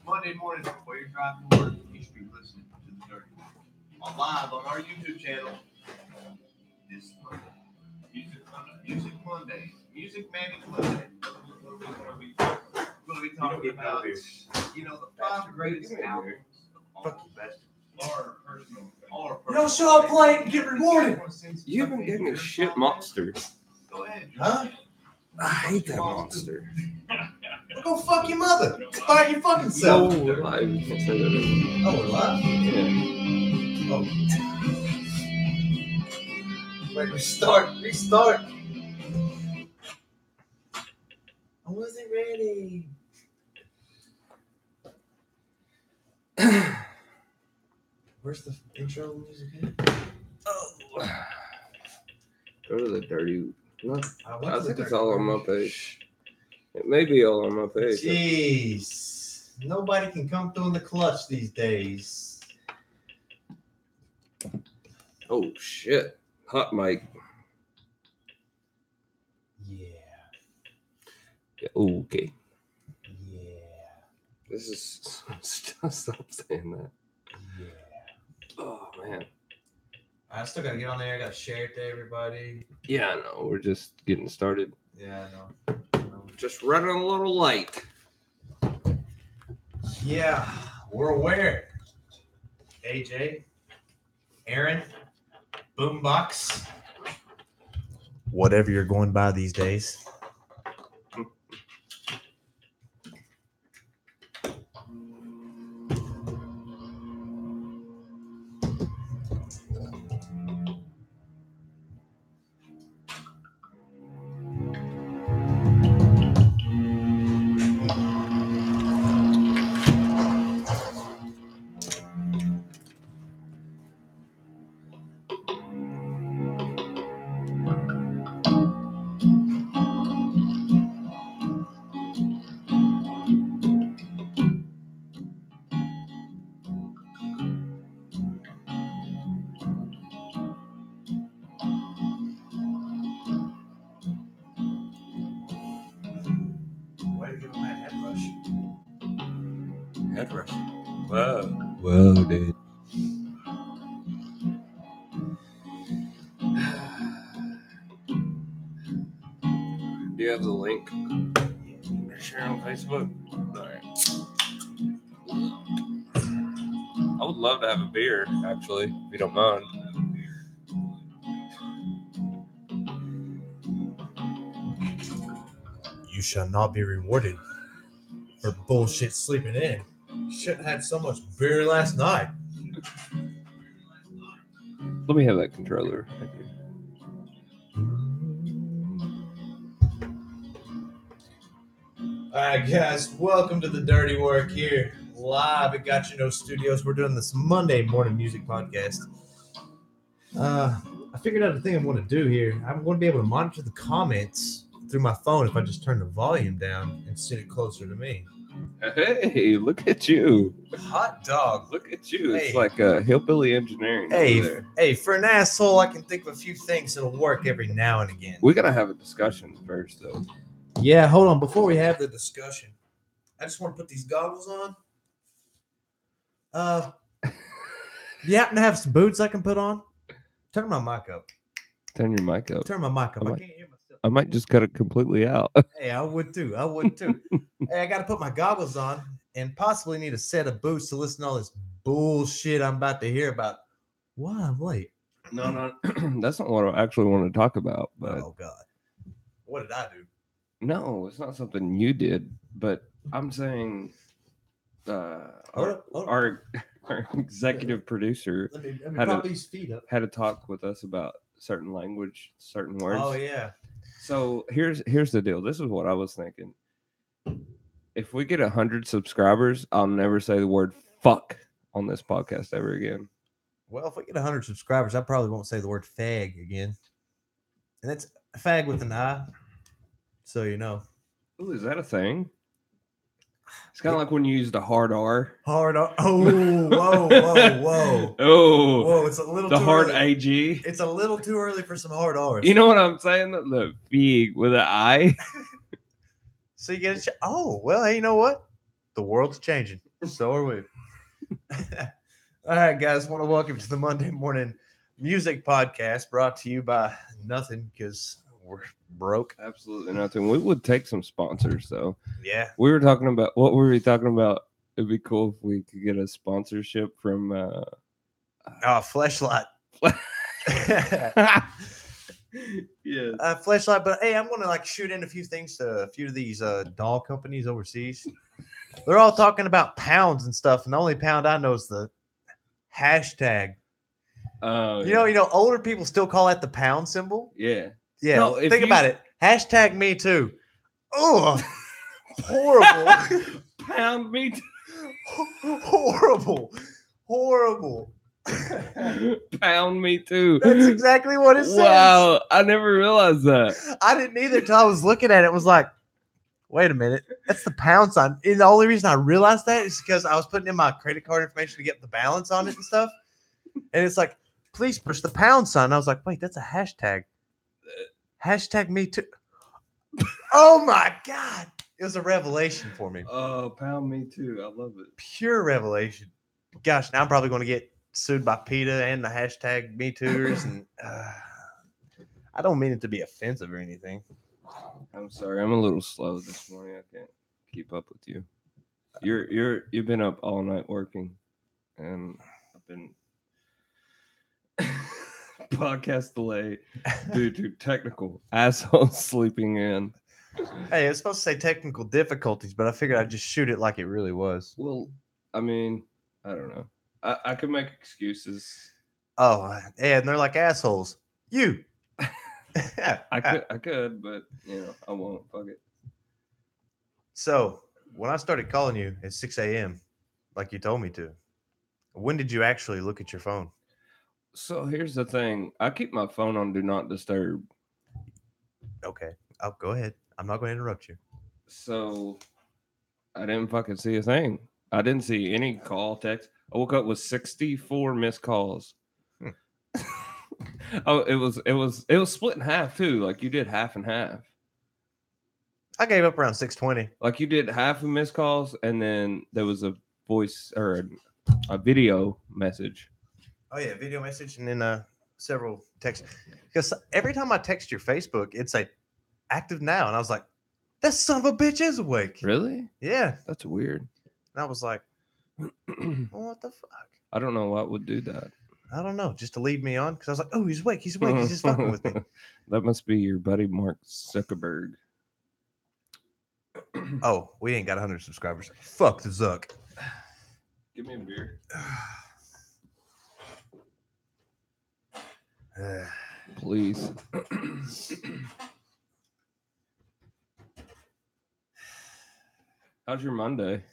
Monday mornings before you're driving to work, you should be listening to the Dirty Work. On live on our YouTube channel this Monday. Music Monday. Music Manic Monday. What are we going to be talking about? The 5 greatest albums of all time. You don't show up late and get rewarded. You haven't given me shit monster. Go ahead. Huh? I hate that monster. Well, go fuck your mother. Fight your fucking self. No, we're live. You can't say that anymore. Oh, we're live? Yeah. Oh. Wait, restart. I wasn't ready. Where's the intro music at? Oh. Go to the dirty. No, I think it's dirty all on my page. It may be all on my page. Jeez. Nobody can come through in the clutch these days. Oh, shit. Hot mic. Yeah. Okay. Yeah. This is... Stop saying that. Yeah. Oh, man. I still got to get on there. I got to share it to everybody. Yeah, I know. We're just getting started. Yeah, I know. Just running a little late. Yeah, we're aware. AJ, Aaron, Boombox, whatever you're going by these days. Head rush. Whoa. Whoa, dude. Do you have the link? Share on Facebook. All right. I would love to have a beer, actually, if you don't mind. You shall not be rewarded for bullshit sleeping in. Shouldn't have had so much beer last night. Let me have that controller. All right, guys, welcome to the Dirty Work here, live at Got You No Studios. We're doing this Monday morning music podcast. I figured out a thing I want to do here. I'm going to be able to monitor the comments through my phone if I just turn the volume down and sit it closer to me. Hey, look at you. Hot dog. Look at you. It's Hey. like hillbilly engineering. over there. Hey, for an asshole, I can think of a few things that'll work every now and again. We got to have a discussion first, though. Yeah, hold on. Before we have the discussion, I just want to put these goggles on. You happen to have some boots I can put on? Turn my mic up. Turn your mic up. Turn my mic up. I I might- can't hear myself. I might just cut it completely out. Hey, I would too. Hey, I got to put my goggles on and possibly need a set of boots to listen to all this bullshit I'm about to hear about. Why I'm late? No, that's not what I actually want to talk about. But Oh, God. What did I do? no, it's not something you did. But I'm saying Hold up. our executive producer Let me had prop a- these feet up. had a talk with us about certain language, certain words. Oh, yeah. So here's the deal. This is what I was thinking. If we get 100 subscribers, I'll never say the word fuck on this podcast ever again. Well, if we get 100 subscribers, I probably won't say the word fag again. And that's fag with an I. So you know. Ooh, is that a thing? It's kind of like when you used a hard R. Hard R. Oh, whoa. Oh, Whoa, it's a little the too hard early. AG. It's a little too early for some hard R's. You know what I'm saying? The fig with an I. So you get a oh, well, hey, you know what? The world's changing. So are we. All right, guys. Want to welcome you to the Monday morning music podcast brought to you by nothing because we're broke. Absolutely nothing. We would take some sponsors though. Yeah. We were talking about what were we talking about? It'd be cool if we could get a sponsorship from Oh, Fleshlight. yes. Fleshlight. But hey, I'm going to like shoot in a few things to a few of these doll companies overseas. They're all talking about pounds and stuff, and the only pound I know is the hashtag. Oh, You know, older people still call that the pound symbol. yeah. Yeah, No, if think you- about it. Hashtag me too. Oh, horrible. Pound me Horrible. Pound me too. That's exactly what it says. Wow, I never realized that. I didn't either until I was looking at it. Was like, wait a minute, that's the pound sign. And the only reason I realized that is because I was putting in my credit card information to get the balance on it and stuff. And it's like, please push the pound sign. I was like, wait, that's a hashtag. Hashtag me too. Oh my God. It was a revelation for me. Oh, pound me too. I love it. Pure revelation. Gosh, now I'm probably going to get sued by PETA and the hashtag me tooers. And I don't mean it to be offensive or anything. I'm sorry. I'm a little slow this morning. I can't keep up with you. You've been up all night working, and I've been podcast delay due to technical assholes sleeping in. Hey, it's supposed to say technical difficulties, but I figured I'd just shoot it like it really was. Well, I mean, I don't know. I could make excuses. Oh, and they're like assholes. You. I could, but I won't. Fuck it. So when I started calling you at 6 a.m., like you told me to, when did you actually look at your phone? So here's the thing. I keep my phone on Do Not Disturb. Okay. Oh, go ahead. I'm not going to interrupt you. So I didn't fucking see a thing. I didn't see any call, text. I woke up with 64 missed calls. Oh, it was split in half too. Like you did half and half. I gave up around 6:20. Like you did half of missed calls, and then there was a voice or a video message. Oh yeah, video message and then several texts. Because every time I text your Facebook, it's like active now, and I was like, that son of a bitch is awake. Really? Yeah. That's weird. And I was like, what the fuck? I don't know what would do that. I don't know, just to lead me on. Because I was like, oh, he's awake. He's awake. He's just fucking with me. That must be your buddy Mark Zuckerberg. Oh, we ain't got 100 subscribers. Fuck the Zuck. Give me a beer. Please. How's your Monday?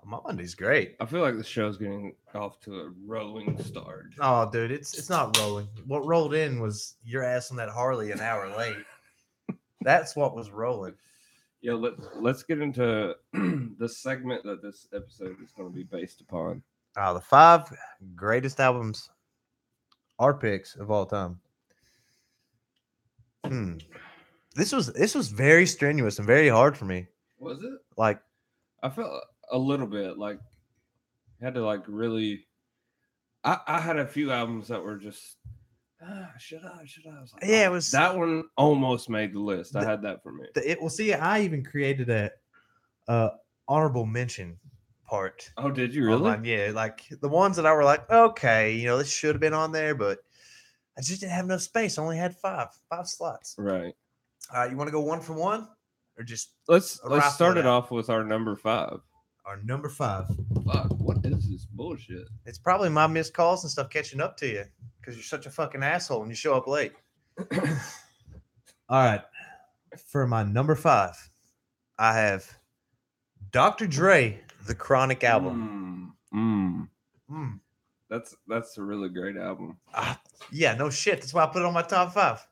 My Monday's great. I feel like the show's getting off to a rolling start. Oh, dude, it's not rolling. What rolled in was your ass on that Harley an hour late. That's what was rolling. Yeah, let's get into the segment that this episode is going to be based upon. The 5 greatest albums, our picks of all time. This was very strenuous and very hard for me. Was it? Like, I felt a little bit like had to like really. I had a few albums that were just should I? I was like, yeah, it was that one almost made the list. I had that for me. Well, see, I even created a honorable mention part. Oh, did you really? Online. Yeah, like the ones that I were like, okay, this should have been on there, but I just didn't have enough space. I only had five slots. Right. All right, you want to go one for one, or just let's raffle start it it out? off with our number 5. our number 5? Fuck, what is this bullshit? It's probably my missed calls and stuff catching up to you because you're such a fucking asshole and you show up late. All right, for my number 5, I have Dr. Dre, The Chronic album. That's a really great album. Yeah, no shit. That's why I put it on my top 5.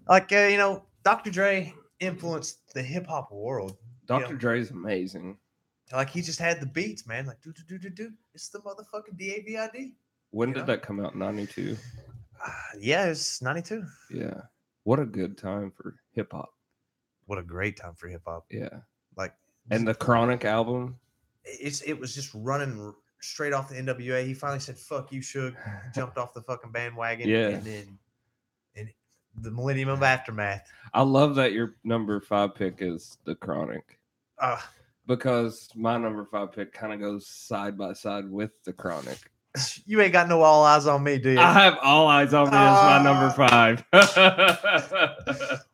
Like, Dr. Dre influenced the hip hop world. Dr. Dre's amazing. Like, he just had the beats, man. Like, do. It's the motherfucking DAVID. When did that come out? 92? Yeah, it's 92. Yeah. What a good time for hip hop. What a great time for hip hop. Yeah. Like, And the Chronic album. it was just running straight off the NWA. He finally said, "Fuck you, Suge." Jumped off the fucking bandwagon. Yeah. And the Millennium of Aftermath. I love that your number 5 pick is The Chronic. Uh, Because my number 5 pick kind of goes side by side with The Chronic. you ain't got no All Eyes on Me, do you? I have All Eyes on Me as my number 5.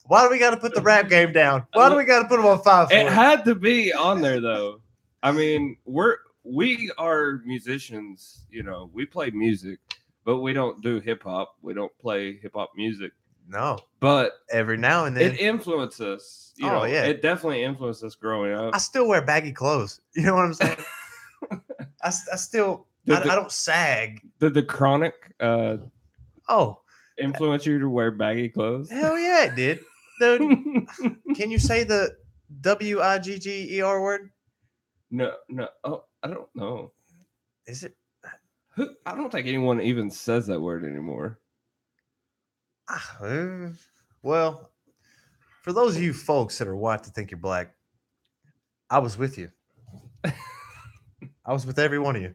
Why do we got to put the rap game down? Why do we got to put them on 5 for It had to be on there though. I mean, we are musicians, you know, we play music, but we don't do hip hop. We don't play hip hop music. No, But every now and then it influenced us. You Oh, know, yeah. it definitely influenced us growing up. I still wear baggy clothes. You know what I'm saying? I still I don't sag. Did The Chronic Oh, influence you to wear baggy clothes? hell yeah, it did. Dude, can you say the WIGGER word? No. Oh, I don't know. Is it? I don't think anyone even says that word anymore. Well, for those of you folks that are white to think you're black, I was with you. I was with every one of you.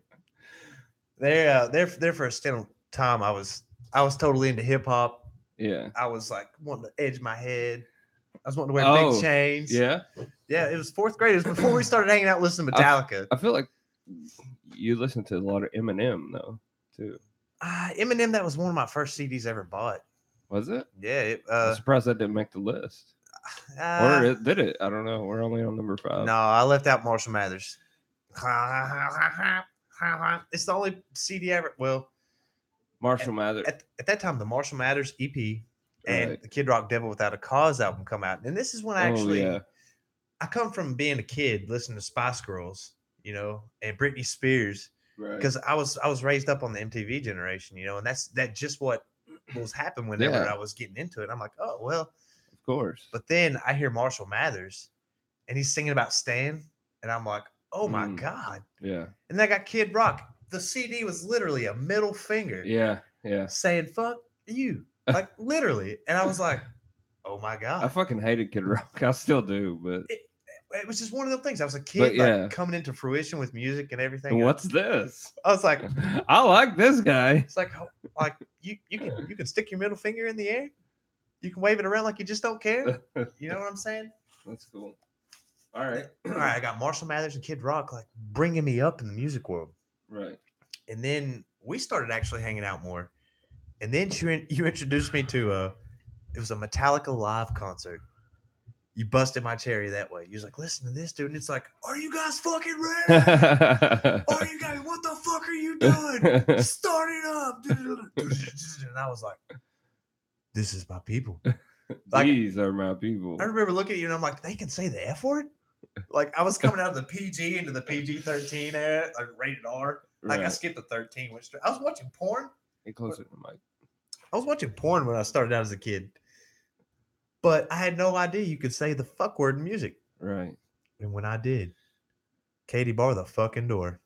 There for a stint of time. I was totally into hip hop. Yeah. I was like wanting to edge my head. I was wanting to wear Oh, big chains. Yeah. Yeah, it was 4th grade. It was before we started hanging out listening to Metallica. I feel like you listen to a lot of Eminem though, too. Eminem, that was one of my first CDs ever bought. Was it? Yeah. I'm surprised that didn't make the list. Or did it? I don't know. We're only on number 5. No, I left out Marshall Mathers. It's the only CD ever. Well, Marshall Mathers. At that time, the Marshall Mathers EP and Right. the Kid Rock Devil Without a Cause album come out. And this is when I come from being a kid listening to Spice Girls, you know, and Britney Spears, Right. because I was raised up on the MTV generation, you know, and that's just what was happening whenever Yeah. I was getting into it. I'm like, oh well, Of course. but then I hear Marshall Mathers, and he's singing about Stan, and I'm like, oh my Mm. god! Yeah. And then I got Kid Rock. The CD was literally a middle finger, Yeah. Yeah. saying "fuck you," like literally, and I was like, oh my I god! fucking hated Kid Rock. I still do, but It was just one of them things. I was a kid, But yeah. like coming into fruition with music and everything. what's this? I was like, I like this guy. it's like you can stick your middle finger in the air, you can wave it around like you just don't care. You know what I'm saying? That's cool. All right. All right, I got Marshall Mathers and Kid Rock like bringing me up in the music world, Right. and then we started actually hanging out more. And then you introduced me to it was a Metallica live concert. You busted my cherry that way. You was like, listen to this, dude. And it's like, are you guys fucking ready? Are you guys? What the fuck are you doing? Start it up. And I was like, this is my people. Like, These are my people. I remember looking at you and I'm like, they can say the F word? Like I was coming out of the PG into the PG-13 era, like rated R. Like I Right. skipped the 13. I was watching porn. Get closer to the mic. I was watching porn when I started out as a kid. But I had no idea you could say the fuck word in music. Right. And when I did, Katie bar the fucking door.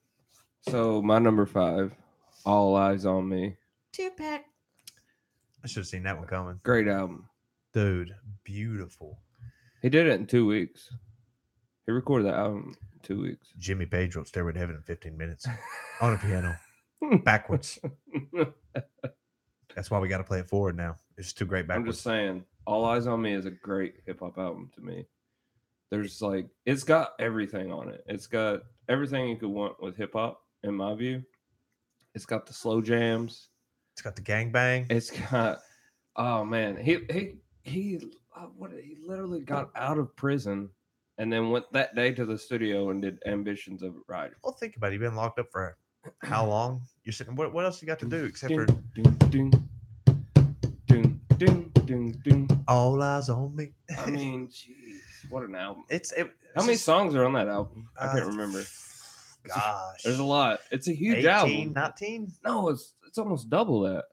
So my number 5, All Eyes on Me. Two-pack. I should have seen that one coming. Great album. Dude, beautiful. He did it in 2 weeks. He recorded the album in 2 weeks. Jimmy Page wrote Stairway to Heaven in 15 minutes on a piano, backwards. That's why we got to play it forward now. It's too great I'm backwards. just saying, All Eyes on Me is a great hip hop album to me. There's like, it's got everything on it. It's got everything you could want with hip hop, in my view. It's got the slow jams. It's got the gangbang. It's got, oh man, he literally got out of prison and then went that day to the studio and did Ambitions of a Rider. Well, think about it. You've been locked up for how long? You're sitting. What else you got to do except for All Eyes on Me? I mean, jeez, what an album! How many songs are on that album? I can't remember. Gosh, There's a lot. It's a huge 18, album. 19? No, it's almost double that.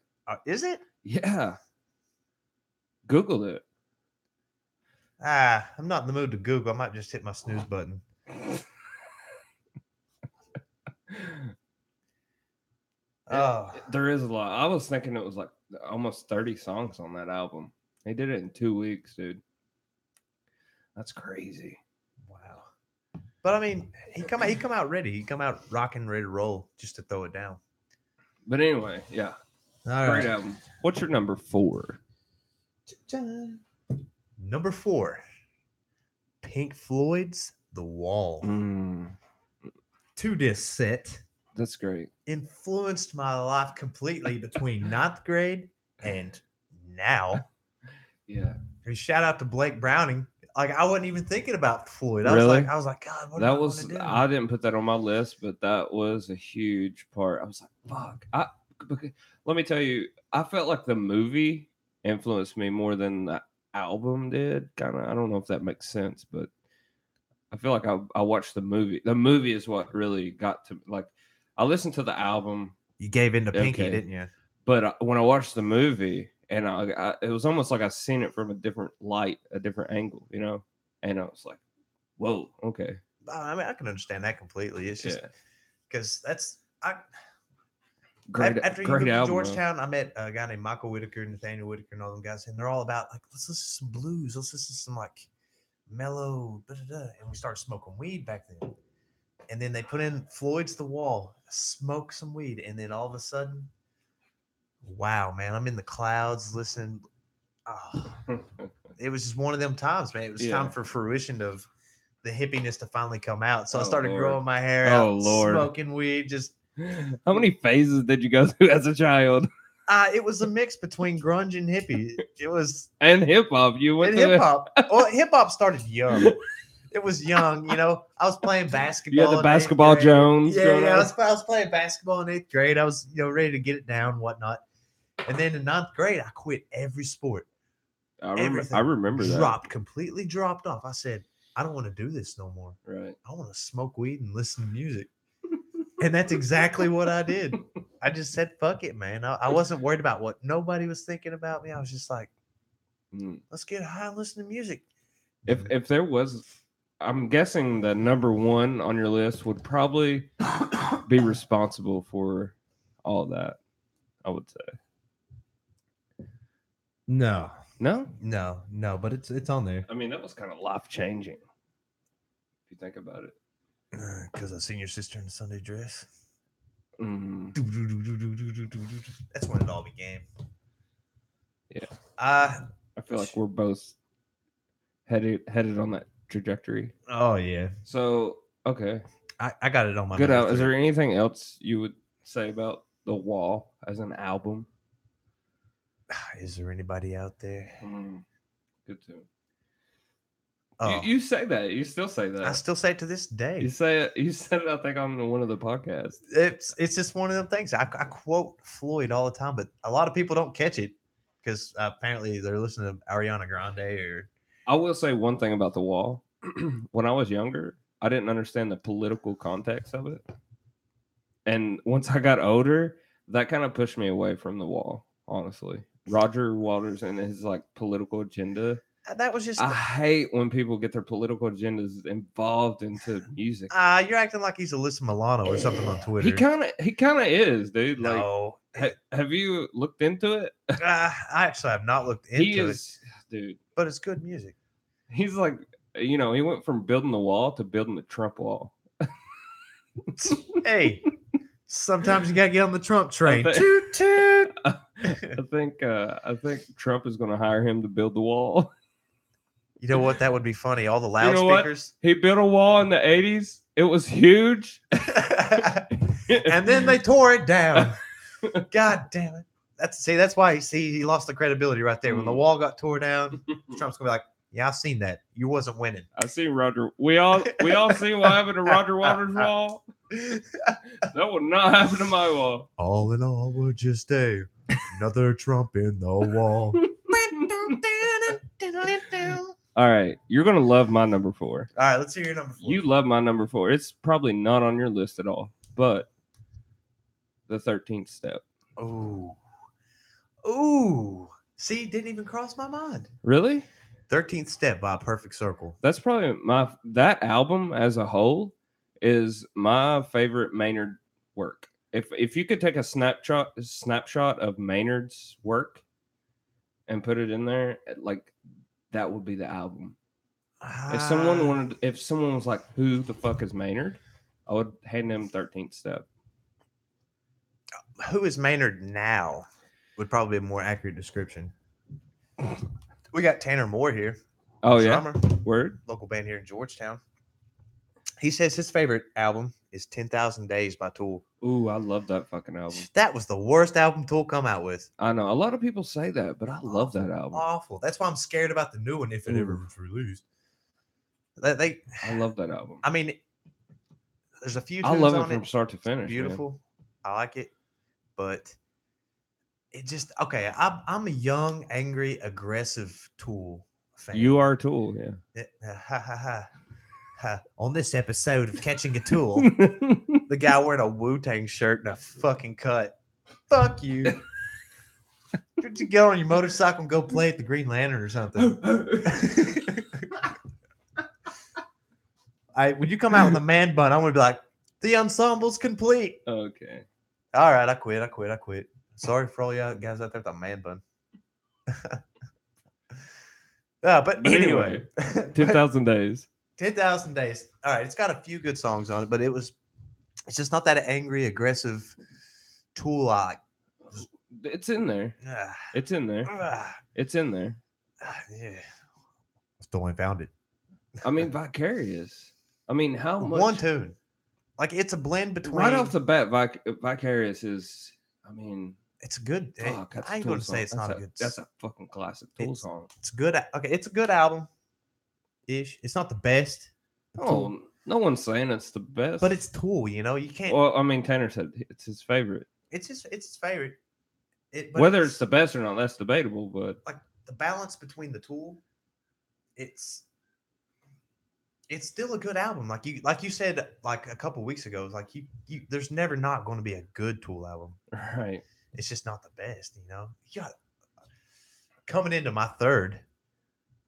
Is it? Yeah. Google it. I'm not in the mood to Google. I might just hit my snooze button. There is a lot. I was thinking it was like almost 30 songs on that album. They did it in 2 weeks, dude. That's crazy. Wow. But I mean, he come out ready. He come out rocking, ready to roll, just to throw it down. But anyway, yeah, All great right. album. What's your number 4? Number 4, Pink Floyd's The Wall. 2-disc set That's great. influenced my life completely between ninth grade and now. Yeah, Shout out to Blake Browning. Like I wasn't even thinking about Floyd. Really? I was like, God, what that am I was. gonna do? I didn't put that on my list, but that was a huge part. I was like, fuck. Let me tell you, I felt like the movie influenced me more than the album did. Kind of. I don't know if that makes sense, but I feel like I watched the movie. The movie is what really got to like. I listened to the album, You gave in to Pinky, Okay. didn't you? but when I watched the movie, and it was almost like I seen it from a different light, a different angle, you know. And I was like, "Whoa, okay, I mean, I can understand that completely. It's just yeah, because that's I. great, After you great moved to album." Georgetown, I met a guy named Michael Whitaker, Nathaniel Whitaker, and all them guys, and they're all about like, let's listen to some blues, let's listen to some like mellow, and we started smoking weed back then. And then they put in Floyd's The Wall, smoke some weed, and then all of a sudden, wow, man, I'm in the clouds listening. Oh, it was just one of them times, man. It was Yeah. time for fruition of the hippiness to finally come out. So I Oh, started Lord. growing my hair Oh, out, Lord. smoking weed. Just How many phases did you go through as a child? it was a mix between grunge and hippie. It was And hip hop, you went and through hip hop. Well, hip hop started young. It was young, you know. I was playing basketball. You had the in basketball 8th grade. Jones Yeah, going yeah. on? I was playing basketball in 8th grade. I was, ready to get it down, and whatnot. And then in 9th grade, I quit every sport. I remember that. Completely dropped off. I said, I don't want to do this no more. Right. I want to smoke weed and listen to music. And that's exactly what I did. I just said, fuck it, man. I wasn't worried about what nobody was thinking about me. I was just like, let's get high and listen to music. If there was, I'm guessing the number 1 on your list would probably be responsible for all of that, I would say. No, No? but it's on there. I mean, that was kind of life changing, if you think about it. Because I seen your sister in a Sunday dress. Mm, That's when it all began. Yeah. I feel like we're both headed on that trajectory. Oh yeah. So, okay. I got it on my Good number out. Is 3. there anything else you would say about The Wall as an album? Is there anybody out there? Good tune. Oh, You say that. You still say that. I still say it to this day. You say it. You said it. I think on one of the podcasts. It's just one of them things. I quote Floyd all the time, but a lot of people don't catch it because apparently they're listening to Ariana Grande or. I will say one thing about The Wall. When I was younger, I didn't understand the political context of it, and once I got older, that kind of pushed me away from The Wall. Honestly, Roger Waters and his like political agenda. That was just. I hate when people get their political agendas involved into music. You're acting like he's Alyssa Milano or something on Twitter. He kind of is, dude. No. Like, have you looked into it? I actually have not looked into it, dude. but it's good music. He's like, he went from building the wall to building the Trump wall. Hey, sometimes you gotta get on the Trump train. I thi- Toot toot. I think Trump is going to hire him to build the wall. You know what? That would be funny. All the You know what? loudspeakers. He built a wall in the 80s. It was huge. And then they tore it down. God damn it. That's why he lost the credibility right there. When the wall got tore down, Trump's gonna be like, yeah, I've seen that. You wasn't winning. I seen Roger. We all seen what happened to Roger Waters' wall. That would not happen to my wall. All in all, we're just another Trump in the wall. All right, you're gonna love my number 4. All right, let's hear your number 4. You love my number 4. It's probably not on your list at all, but the 13th Step. Ooh. See, didn't even cross my mind. Really? 13th Step by Perfect Circle. That's probably that album as a whole is my favorite Maynard work. If you could take a snapshot of Maynard's work and put it in there, like that would be the album. if someone was like, "Who the fuck is Maynard?" I would hand them 13th Step. Who is Maynard now? Would probably be a more accurate description. We got Tanner Moore here, Oh yeah, drummer, word. local band here in Georgetown. He says his favorite album is 10,000 Days by Tool. Ooh, I love that fucking album. That was the worst album Tool come out with. I know a lot of people say that, but I love that album. Awful. That's why I'm scared about the new one if it ever was released. I love that album. I mean, there's a few I tunes love it on from start to finish. beautiful. Man. I like it, but it just okay. I'm a young, angry, aggressive Tool fan. You are Tool, yeah. Ha ha ha. On this episode of Catching a Tool, the guy wearing a Wu-Tang shirt and a fucking cut. Fuck you. Could you get on your motorcycle and go play at the Green Lantern or something? When you come out with a man bun, I'm gonna be like, the ensemble's complete. Okay. All right, I quit. Sorry for all you guys out there with a man bun. But anyway, 10,000 Days. 10,000 Days. All right, it's got a few good songs on it, but it's just not that angry, aggressive Tool like. It's in there. It's in there. It's in there. Yeah. Still ain't found it. I mean, Vicarious. I mean, how much? One tune. Like, it's a blend between. Right off the bat, Vicarious is, I mean. It's a good. Fuck, I ain't going to say it's not a good. That's a fucking classic Tool song. It's good. Okay, it's a good album. Ish. It's not the best. Oh, no one's saying it's the best. But it's Tool, you know? You can't. Well, I mean, Tanner said it's his favorite. It's his favorite. Whether it's the best or not, that's debatable. But like the balance between the Tool, it's still a good album. Like you said, like a couple weeks ago, like you there's never not going to be a good Tool album. Right. It's just not the best, you know. Coming into my third,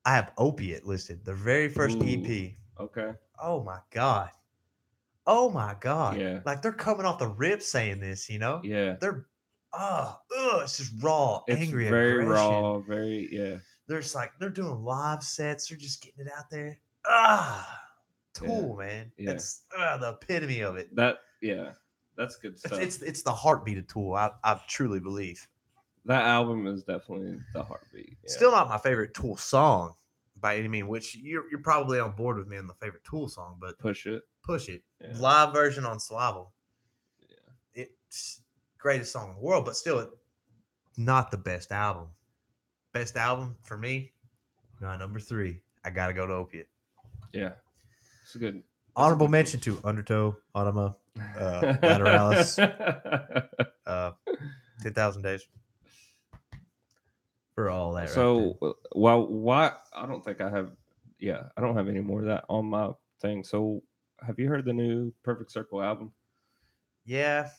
I have Opiate listed, the very first EP. Okay. Oh my god. Yeah. Like they're coming off the rip saying this, you know. Yeah. They're it's just raw, angry, very aggression. raw, very They're doing live sets. They're just getting it out there. Tool, man. Yeah. It's the epitome of it. That's good stuff. It's the heartbeat of Tool. I truly believe that album is definitely the heartbeat. Yeah. Still not my favorite Tool song by any means. Which you're probably on board with me on the favorite Tool song, but Push It. Yeah. Live version on Slavel. Yeah, it's greatest song in the world, but still not the best album. Best album for me, number 3. I gotta go to Opiate. Yeah, it's a good. Honorable mention to Undertow, Anima, Lateralis, 10,000 Days. For all that. So, why? I don't think I have. Yeah, I don't have any more of that on my thing. So, have you heard the new Perfect Circle album? Yeah.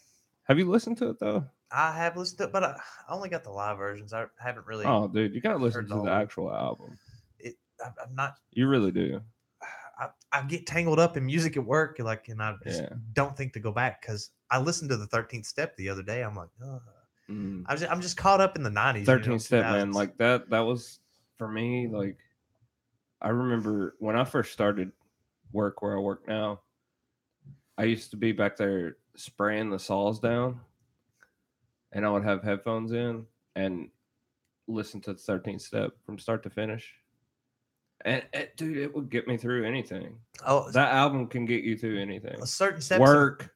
Have you listened to it though? I have listened to it, but I only got the live versions. I haven't really. Oh, dude, you gotta listen to the actual album. I'm not. You really do. I get tangled up in music at work, and I just don't think to go back because I listened to the 13th Step the other day. I'm like, I'm just caught up in the 90s. 13th Step, man, like that was for me. Like, I remember when I first started work where I work now. I used to be back there spraying the saws down, and I would have headphones in and listen to the 13th Step from start to finish. And dude, it would get me through anything. Oh, that album can get you through anything. Certain steps, work,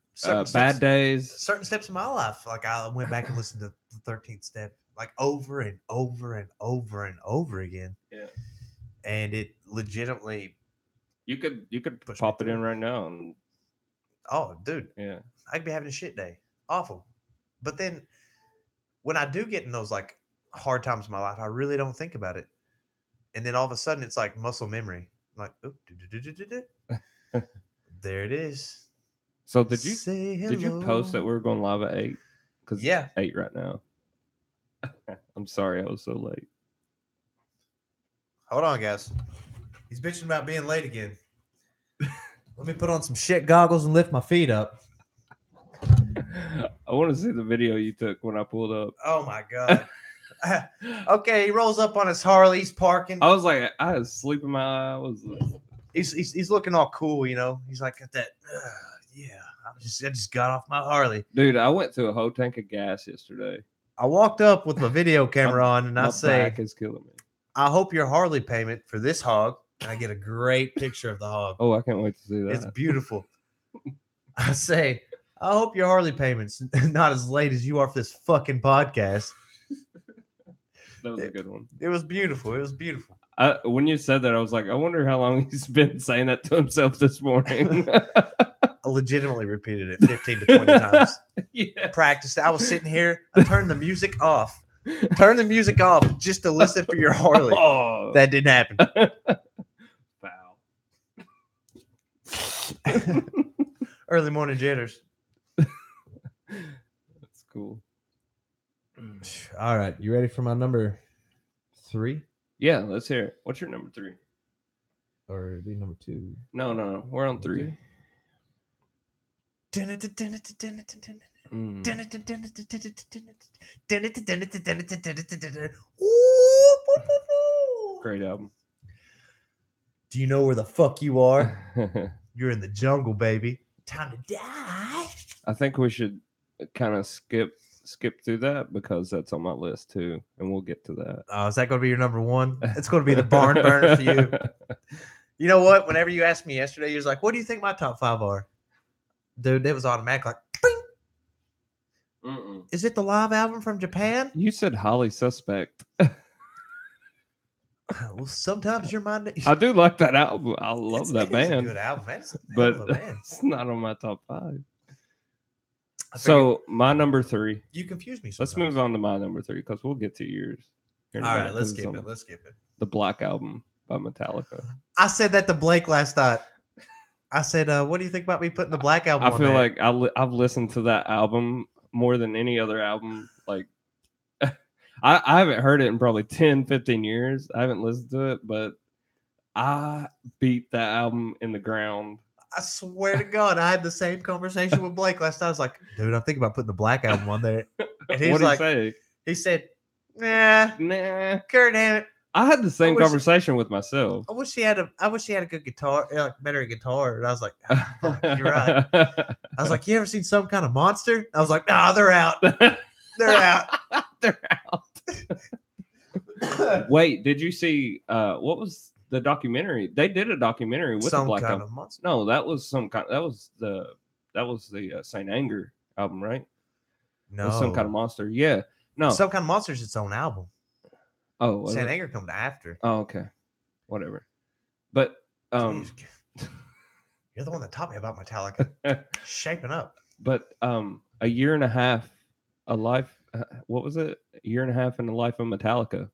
bad days, certain steps in my life. Like I went back and listened to the 13th Step like over and over and over and over again. Yeah, and it legitimately. You could pop it in right now and. Oh, dude. Yeah. I'd be having a shit day. Awful. But then when I do get in those like hard times in my life, I really don't think about it. And then all of a sudden it's like muscle memory. I'm like, there it is. So did you post that we were going live at 8? Because 8 right now. I'm sorry I was so late. Hold on, guys. He's bitching about being late again. Let me put on some shit goggles and lift my feet up. I want to see the video you took when I pulled up. Oh my god. Okay, he rolls up on his Harley. He's parking. I was like, I had sleep in my eye. I was He's looking all cool, you know. He's like, got that. Yeah, I just got off my Harley. dude. I went through a whole tank of gas yesterday. I walked up with my video camera on, and I My say, back is killing me. I hope your Harley payment for this hog. And I get a great picture of the hog. Oh, I can't wait to see that. It's beautiful. I say, I hope your Harley payment's not as late as you are for this fucking podcast. That was a good one. It was beautiful. It was beautiful. When you said that, I was like, I wonder how long he's been saying that to himself this morning. I legitimately repeated it 15 to 20 times. Yeah. Practiced. I was sitting here. I turned the music off. Turn the music off just to listen for your Harley. Oh, That didn't happen. foul. Early morning jitters. That's cool. All right. You ready for my number 3? Yeah, let's hear it. What's your number 3? Or be number 2? No. We're on 3. Okay. Mm. Great album. Do you know where the fuck you are? You're in the jungle, baby. Time to die. I think we should kind of skip through that because that's on my list too, and we'll get to that. Oh, is that going to be your number 1? It's going to be the barn burner for you. You know what? Whenever you asked me yesterday, you was like, "What do you think my top 5 are?" Dude, it was automatic. Like, bing! Mm-mm. Is it the live album from Japan? You said Highly Suspect. Well, sometimes your mind. I do like that album. I love that It is a band, good album, man. It's a hell but of a band. it's not on my top 5. I figured So my number 3. you confuse me. Let's sometimes. move on to my number 3 because we'll get to yours. here in a All minute, right, let's 'cause it's skip on it. Let's skip it. The Black Album by Metallica. I said that to Blake last night. I said, "What do you think about me putting the Black album?" I on feel there? like I've listened to that album more than any other album. Like, I haven't heard it in probably 10, 15 years. I haven't listened to it, but I beat that album in the ground. I swear to God, I had the same conversation with Blake last night. I was like, "Dude, I'm thinking about putting the Black album on there." And he's What do you like, say? he said, "Nah, Nah. Kurt, damn it. I had the same wish- conversation with myself. I wish he had a good guitar, like better guitar." And I was like, "Oh, fuck, you're right." I was like, "You ever seen Some Kind of Monster?" I was like, "Nah, they're out. They're out." They're out. Wait, did you see what was the documentary? They did a documentary with the Some Black Kind Album. of Monster. No, that was the Saint Anger album, right? No, With Some Kind of Monster. Yeah. No. Some Kind of Monster is its own album. Oh, was Saint it? Anger comes after. Oh, okay. Whatever. But Jeez. You're the one that taught me about Metallica. Shaping up. but a year and a half, a life. What was it? A year and a half in the life of Metallica.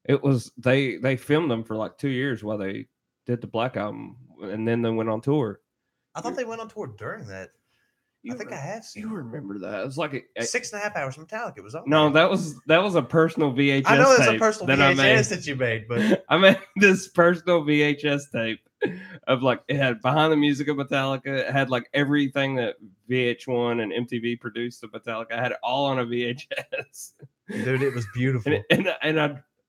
It was they filmed them for like 2 years while they did the Black Album, and then they went on tour. I thought they went on tour during that. I think I have seen. You remember that? It was like 6.5 hours Metallica was on. no, there. that was a personal VHS. I know it's a tape personal that I made. VHS that you made, but I made this personal VHS tape of like it had behind the music of Metallica. It had like everything that VH1 and MTV produced of Metallica. I had it all on a VHS. dude, it was beautiful. and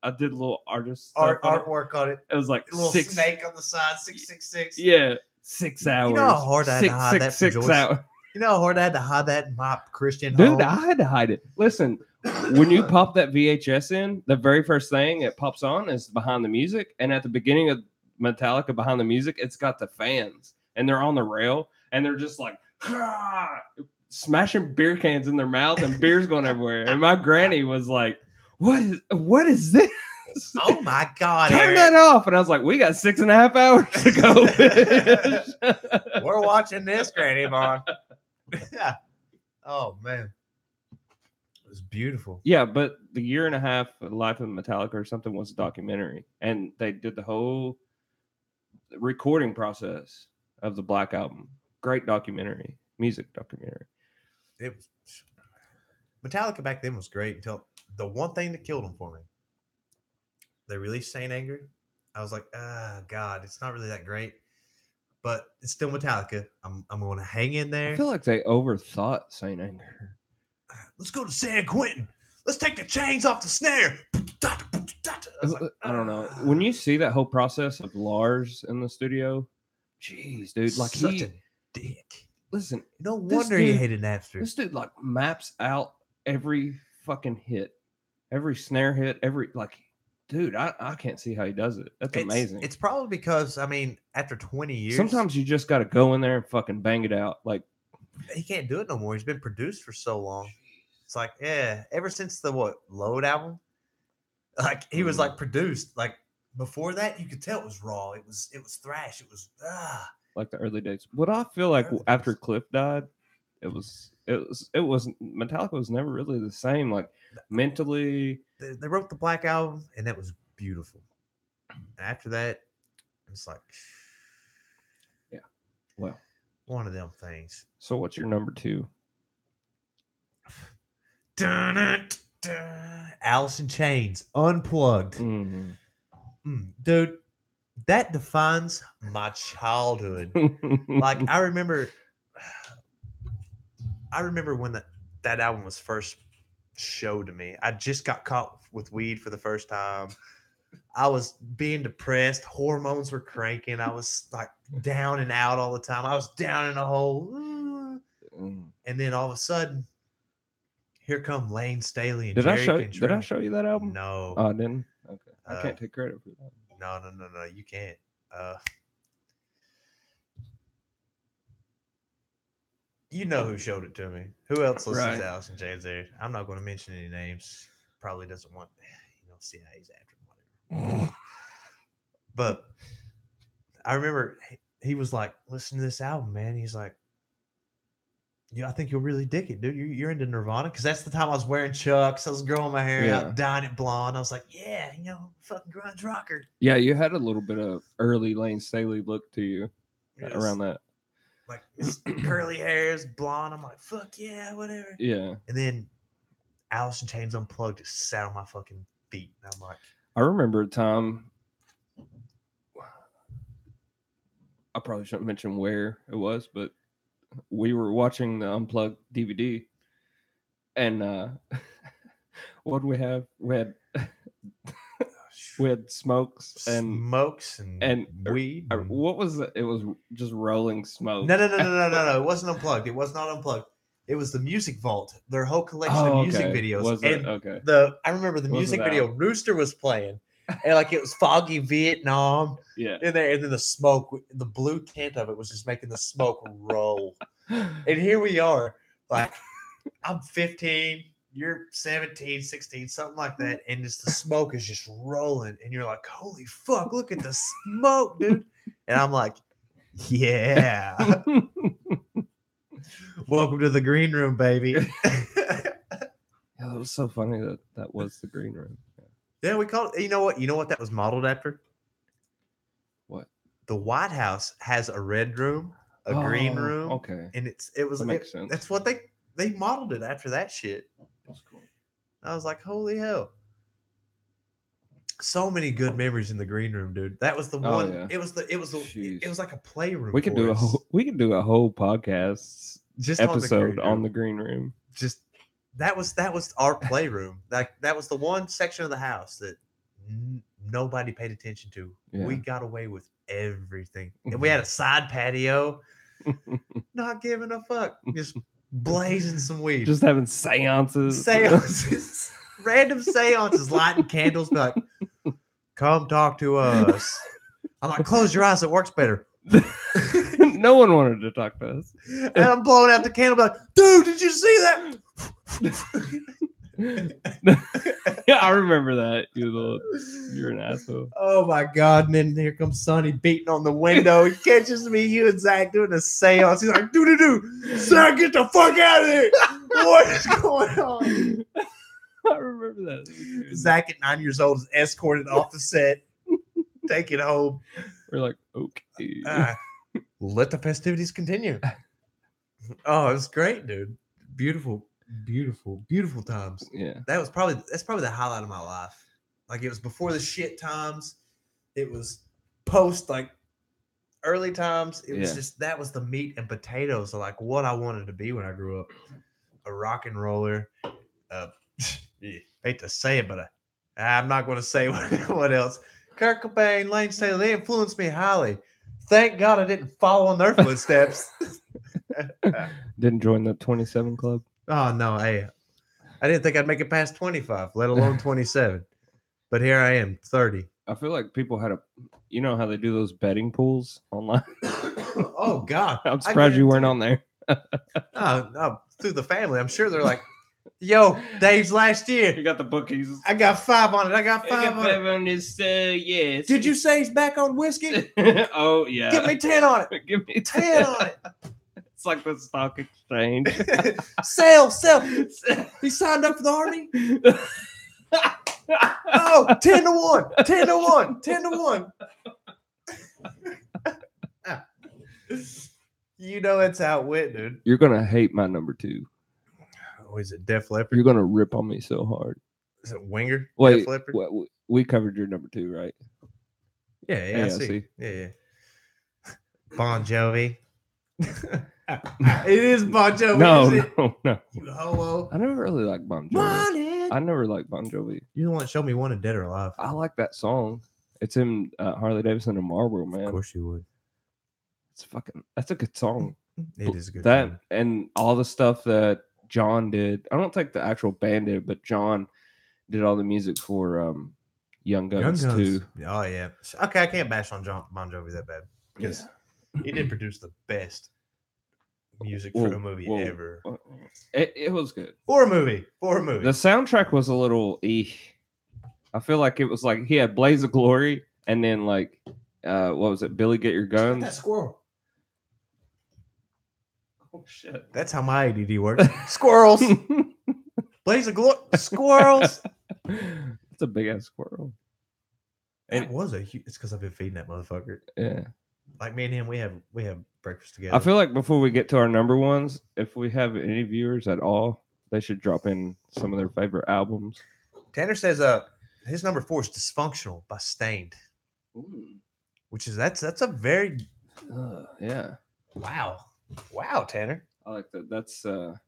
I did a little artist stuff on it. Artwork on it. It was like A little 6. snake on the side, 666. Yeah, 6 hours. You know how hard I had to hide that from Joyce? hours. You know how hard I had to hide that in my Christian Dude, home? I had to hide it. Listen, when you pop that VHS in, the very first thing it pops on is behind the music. And at the beginning of Metallica, behind the music, it's got the fans. And they're on the rail. And they're just like, smashing beer cans in their mouth and beer's going everywhere. And my granny was like, what is this? Oh my God. Turn Eric. that off. And I was like, we got 6.5 hours to go. We're watching this, Granny Mom. Yeah. Oh man. It was beautiful. Yeah, but the year and a half life of Metallica or something was a documentary. And they did the whole recording process of the Black Album. Great documentary, music documentary. It was Metallica back then was great until the one thing that killed them for me. They released Saint Anger. I was like, God, it's not really that great. But it's still Metallica. I'm going to hang in there. I feel like they overthought Saint Anger. Let's go to San Quentin. let's take the chains off the snare. I was like, I don't know. When you see that whole process of Lars in the studio, jeez, dude, like such a dick. listen, No this wonder he dude- hated Napster. this dude like maps out every fucking hit, every snare hit, every like, dude, I can't see how he does it. That's amazing. It's probably because after 20 years, Sometimes you just got to go in there and fucking bang it out. Like, he can't do it no more. He's been produced for so long. It's like, yeah, ever since the Load album, like he was like produced. Like before that, you could tell it was raw. It was thrash. It was like the early days. What I feel like Early after days. Cliff died, it was Metallica was never really the same. Like mentally, They wrote the Black Album, and that was beautiful. After that, it's like, yeah. Well, one of them things. so what's your number 2? Alice in Chains, Unplugged. Mm-hmm. Dude, that defines my childhood. Like I remember when that album was first showed to me. I just got caught with weed for the first time. I was being depressed. Hormones were cranking. I was like down and out all the time. I was down in a hole. And then all of a sudden, here come Lane Staley and Did I Jerry show Cantrell. you that album? No. Oh, I didn't. Okay, I Uh, can't take credit for that. No. You can't. You know who showed it to me. Who else listens Right. to Alice in Chains there? I'm not going to mention any names. Probably doesn't want, CIA's after him, whatever. But I remember he was like, listen to this album, man. He's like, yeah, I think you'll really dig it, dude. You're into Nirvana? Because that's the time I was wearing Chucks. I was growing my hair Yeah. out, dyeing it blonde. I was like, yeah, fucking grunge rocker. Yeah, you had a little bit of early Lane Staley look to you around that. Like his curly hairs, blonde. I'm like, fuck yeah, whatever. Yeah. And then Alice in Chains Unplugged just sat on my fucking feet. And I'm like, I remember a time, I probably shouldn't mention where it was, but we were watching the Unplugged DVD, and what did we have? We had smokes and smokes and weed. what was it? It was just rolling smoke. No. It wasn't Unplugged. It was not Unplugged. It was the Music Vault. Their whole collection Oh, of music okay. videos. Was and it? Okay. I remember the Wasn't music that video. one? Rooster was playing, and like it was foggy Vietnam Yeah. in there, and then the smoke, the blue tint of it was just making the smoke roll. And here we are, like I'm 15, you're 17, 16, something like that, and just the smoke is just rolling, and you're like, holy fuck, look at the smoke, dude. And I'm like, yeah. Welcome to the green room, baby. Yeah, that was so funny that was the green room. Yeah, we call it. You know what that was modeled after? What? The White House has a red room, a green Oh, room. okay. And it was That makes sense. That's what they modeled it after that shit. That's cool. I was like, holy hell. So many good memories in the green room, dude. That was the Oh, one. yeah. It was like a playroom. We could do a whole podcast just episode on on the green room. just that was our playroom. That was the one section of the house that nobody paid attention to. Yeah. We got away with everything, and we had a side patio. Not giving a fuck, just blazing some weed, Just having seances. seances, random seances, lighting candles. Be like, come talk to us. I'm like, close your eyes. It works better. No one wanted to talk to us. And I'm blowing out the candle. Be like, dude, did you see that? Yeah, I remember that. You're an asshole. Oh my god! And then here comes Sonny beating on the window. He catches me, you and Zach doing a seance. He's like, "Do, Zach, get the fuck out of here! What is going on?" I remember that. Zach at 9 years old is escorted off the set, taken home. We're like, okay. Let the festivities continue. Oh, it was great, dude. Beautiful times. Yeah. That's probably the highlight of my life. Like it was before the shit times. It was post like early times. It was just that was the meat and potatoes of like what I wanted to be when I grew up. A rock and roller. hate to say it, but I'm not going to say what else. Kurt Cobain, Lane Staley, they influenced me highly. Thank God I didn't follow in their footsteps. Didn't join the 27 club. Oh no, hey, I didn't think I'd make it past 25, let alone 27. But here I am, 30. I feel like people had you know how they do those betting pools online? Oh God, I'm surprised you weren't on there. No, through the family. I'm sure they're like, yo, Dave's last year. You got the bookies. I got 5 on it. I got 5 on it. on this, yes. Did you say he's back on whiskey? Oh, yeah. Give me 10 on it. Give me 10 on it. It's like the stock exchange. Sell. He signed up for the army? Oh, 10 to 1. 10 to 1. 10 to 1. You know it's outwit, dude. You're going to hate my number 2. Oh, is it Def Leppard? You're going to rip on me so hard. Is it Winger? Wait, Def Leppard? we covered your number 2, right? Yeah, I see. Yeah. Bon Jovi. It is Bon Jovi. No. You ho-oh. I never really liked Bon Jovi. I never liked Bon Jovi. You don't want to show me one in Dead or Alive. I like that song. It's in Harley Davidson and Marlboro, man. Of course you would. That's a good song. It is a good That song. and all the stuff that John did. I don't think the actual band did, but John did all the music for Young Guns too. Oh yeah. Okay, I can't bash on Bon Jovi that bad because he did produce the best music for a movie ever. It was good. For a movie. The soundtrack was a little I feel like it was like he had Blaze of Glory and then like what was it? Billy Get Your Guns. That squirrel. Oh shit. That's how my ADD works. Squirrels. Blaze of Glory. Squirrels. It's a big ass squirrel. It was a huge. It's because I've been feeding that motherfucker. Yeah. Like me and him, we have breakfast together. I feel like before we get to our number ones, if we have any viewers at all, they should drop in some of their favorite albums. Tanner says his number 4 is Dysfunctional by Stained. Which is that's a very yeah. Wow, Tanner. I like that. That's that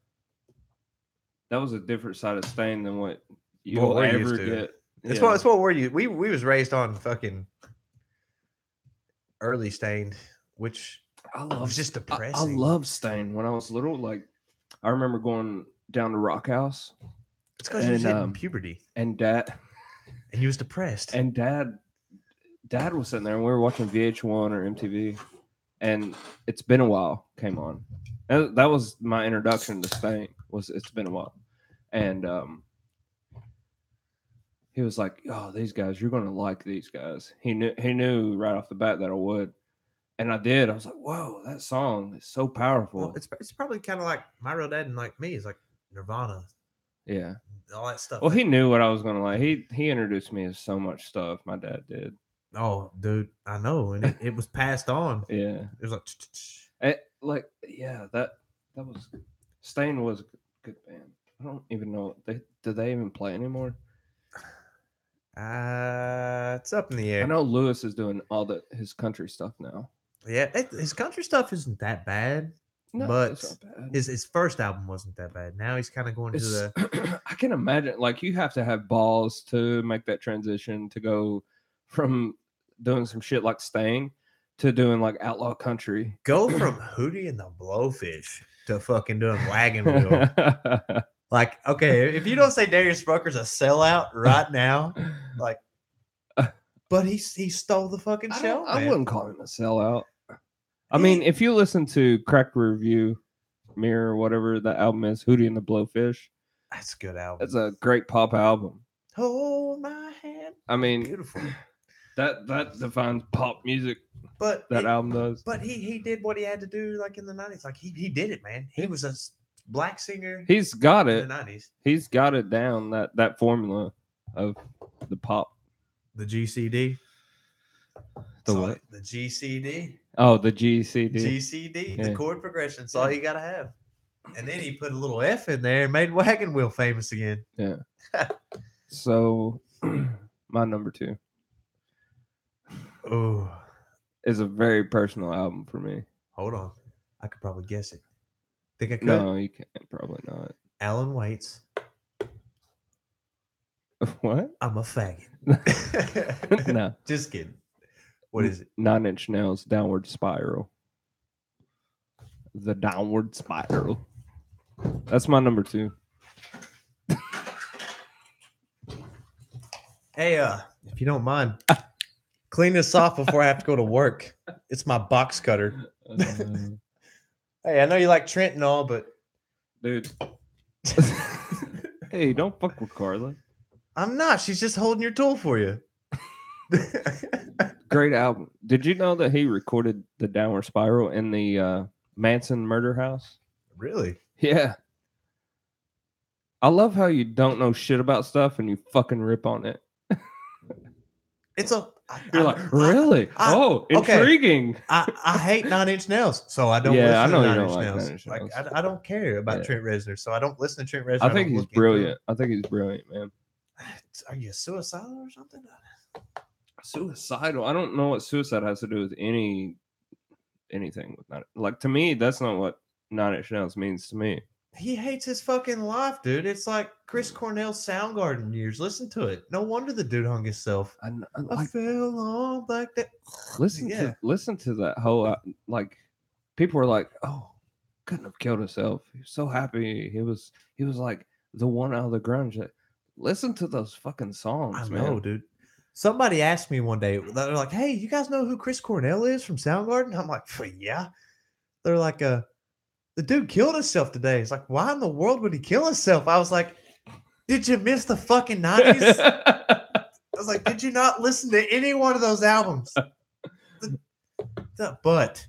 was a different side of Stained than what You'll ever get. It's what we're used. We was raised on fucking early Stained, which was just depressing. I love Stained when I was little. Like I remember going down to Rock House. It's because you was in puberty. And Dad and you was depressed. And Dad was sitting there and we were watching VH1 or MTV. And It's Been a While came on. That was my introduction to Stained. Was It's Been a While. And he was like, "Oh, these guys, you're gonna like these guys." He knew right off the bat that I would, and I did. I was like, "Whoa, that song is so powerful." Well, it's probably kind of like my real dad and like me is like Nirvana, yeah, all that stuff. Well, he knew what I was gonna like. He introduced me to so much stuff. My dad did. Oh, dude, I know, and it was passed on. Yeah, it was like that was Stained was a good band. I don't even know do they even play anymore. It's up in the air. I know Lewis is doing all his country stuff now. Yeah, his country stuff isn't that bad. No, but it's not bad. His first album wasn't that bad. Now he's kind of going to the. I can imagine, like you have to have balls to make that transition to go from doing some shit like Stained to doing like outlaw country. Go from Hootie and the Blowfish to fucking doing Wagon Wheel. Like, okay, if you don't say Darius Rucker's a sellout right now, like, but he stole the fucking show. I wouldn't call him a sellout. I mean, if you listen to Cracked Review, Mirror, whatever the album is, Hootie and the Blowfish, that's a good album. It's a great pop album. Hold my hand. I mean, beautiful. That defines pop music. But that album does. But he did what he had to do, like in the 90s. Like he did it, man. He was a black singer. He's got it. In the 90s. He's got it down, that formula of the pop. The GCD. What? The GCD. Oh, the GCD. GCD. Yeah. The chord progression. That's all you got to have. And then he put a little F in there and made Wagon Wheel famous again. Yeah. So, my number 2. Oh. Is a very personal album for me. Hold on. I could probably guess it. Think I could? No, you can't. Probably not. Alan Waits. What? I'm a faggot. No. Just kidding. What is it? 9 Inch Nails, Downward Spiral. The Downward Spiral. That's my number 2. Hey, if you don't mind, clean this off before I have to go to work. It's my box cutter. Hey, I know you like Trent and all, but Dude. Hey, don't fuck with Carla. I'm not. She's just holding your tool for you. Great album. Did you know that he recorded the Downward Spiral in the Manson murder house? Really? Yeah. I love how you don't know shit about stuff and you fucking rip on it. It's a. You're like, really? okay. Intriguing. I hate 9 Inch Nails, so I don't Yeah, I listen know to you 9 don't Inch like Nails. 9 Inch Like, Nails. I don't care about Yeah. Trent Reznor, so I don't listen to Trent Reznor. I think don't he's look into brilliant. him. I think he's brilliant, man. Are you suicidal or something? Suicidal. I don't know what suicide has to do with anything with that. Like, to me, that's not what 9 Inch Nails means to me. He hates his fucking life, dude. It's like Chris Cornell's Soundgarden years. Listen to it. No wonder the dude hung himself. I Like, fell on like that. listen to that whole like, people were like, oh, couldn't have killed himself. He was so happy. He was like the one out of the grunge. Listen to those fucking songs, I man. know, dude. Somebody asked me one day, they're like, hey, you guys know who Chris Cornell is from Soundgarden? I'm like, yeah. They're like, the dude killed himself today. It's like, why in the world would he kill himself? I was like, did you miss the fucking 90s? I was like, did you not listen to any one of those albums? But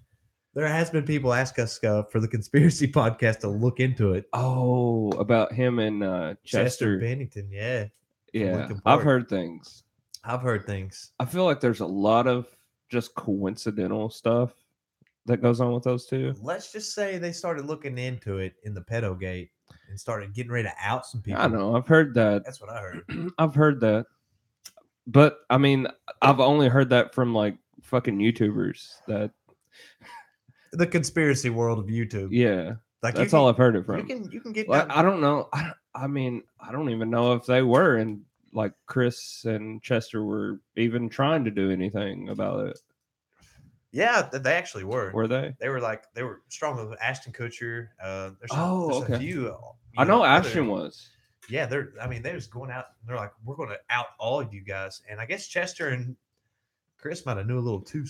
there has been people ask us for the conspiracy podcast to look into it. Oh, about him and Chester. Bennington, yeah. Yeah, Linkin I've Park. heard things. I've heard things. I feel like there's a lot of just coincidental stuff that goes on with those two. Let's just say they started looking into it in the pedo gate and started getting ready to out some people. I know. I've heard that. That's what I heard. I've heard that. But I mean, I've only heard that from like fucking YouTubers. That The conspiracy world of YouTube. Yeah, like that's all I've heard it from. You can get like, down. I don't know. I mean, I don't even know if they were, and like Chris and Chester were even trying to do anything about it. Yeah, they actually were. Were they? They were strong with Ashton Kutcher. There's okay. a few. I know Ashton was. Yeah, they was going out. They're like, we're going to out all you guys, and I guess Chester and Chris might have knew a little too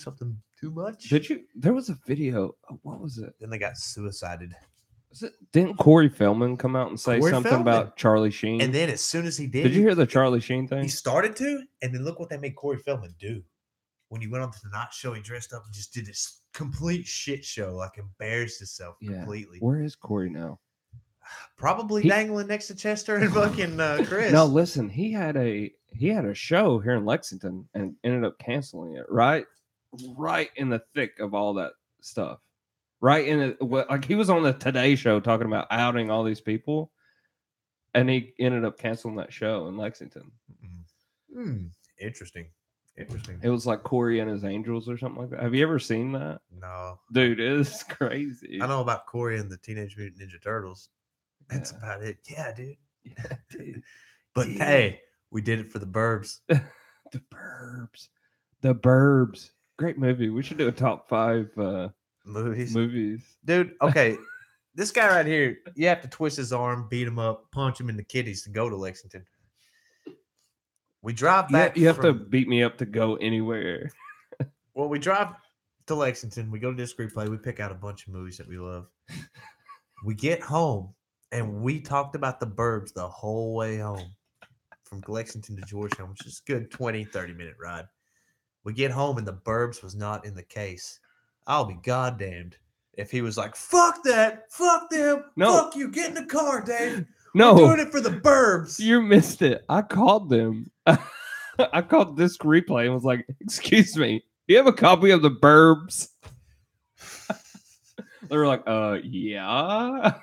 much. Did you? There was a video. What was it? Then they got suicided. Didn't Corey Feldman come out and say something about Charlie Sheen? And then as soon as he did you hear the Charlie Sheen thing? He started to, and then look what they made Corey Feldman do. When he went on the Tonight Show, he dressed up and just did this complete shit show, like embarrassed himself completely. Where is Corey now? Probably dangling next to Chester and fucking Chris. No, listen, he had a show here in Lexington and ended up canceling it right in the thick of all that stuff. Right in it, like he was on the Today Show talking about outing all these people, and he ended up canceling that show in Lexington. Interesting. It was like Corey and his Angels or something like that. Have you ever seen that? No, dude, it's crazy. I know about Corey and the Teenage Mutant Ninja Turtles. That's about it. Yeah, dude. Yeah, dude. But hey, we did it for the Burbs. The Burbs. Great movie. We should do a top 5 movies. Dude, okay. This guy right here, you have to twist his arm, beat him up, punch him in the kidneys to go to Lexington. We drive back. You have to beat me up to go anywhere. Well, we drive to Lexington. We go to Disc Replay. We pick out a bunch of movies that we love. We get home, and we talked about the Burbs the whole way home from Lexington to Georgetown, which is a good 20, 30-minute ride. We get home, and the Burbs was not in the case. I'll be goddamned if he was like, fuck that, fuck them, fuck you, get in the car, Dave. No. We're doing it for the Burbs. You missed it. I called them. I called Disc Replay and was like, excuse me, do you have a copy of the Burbs? They were like, yeah.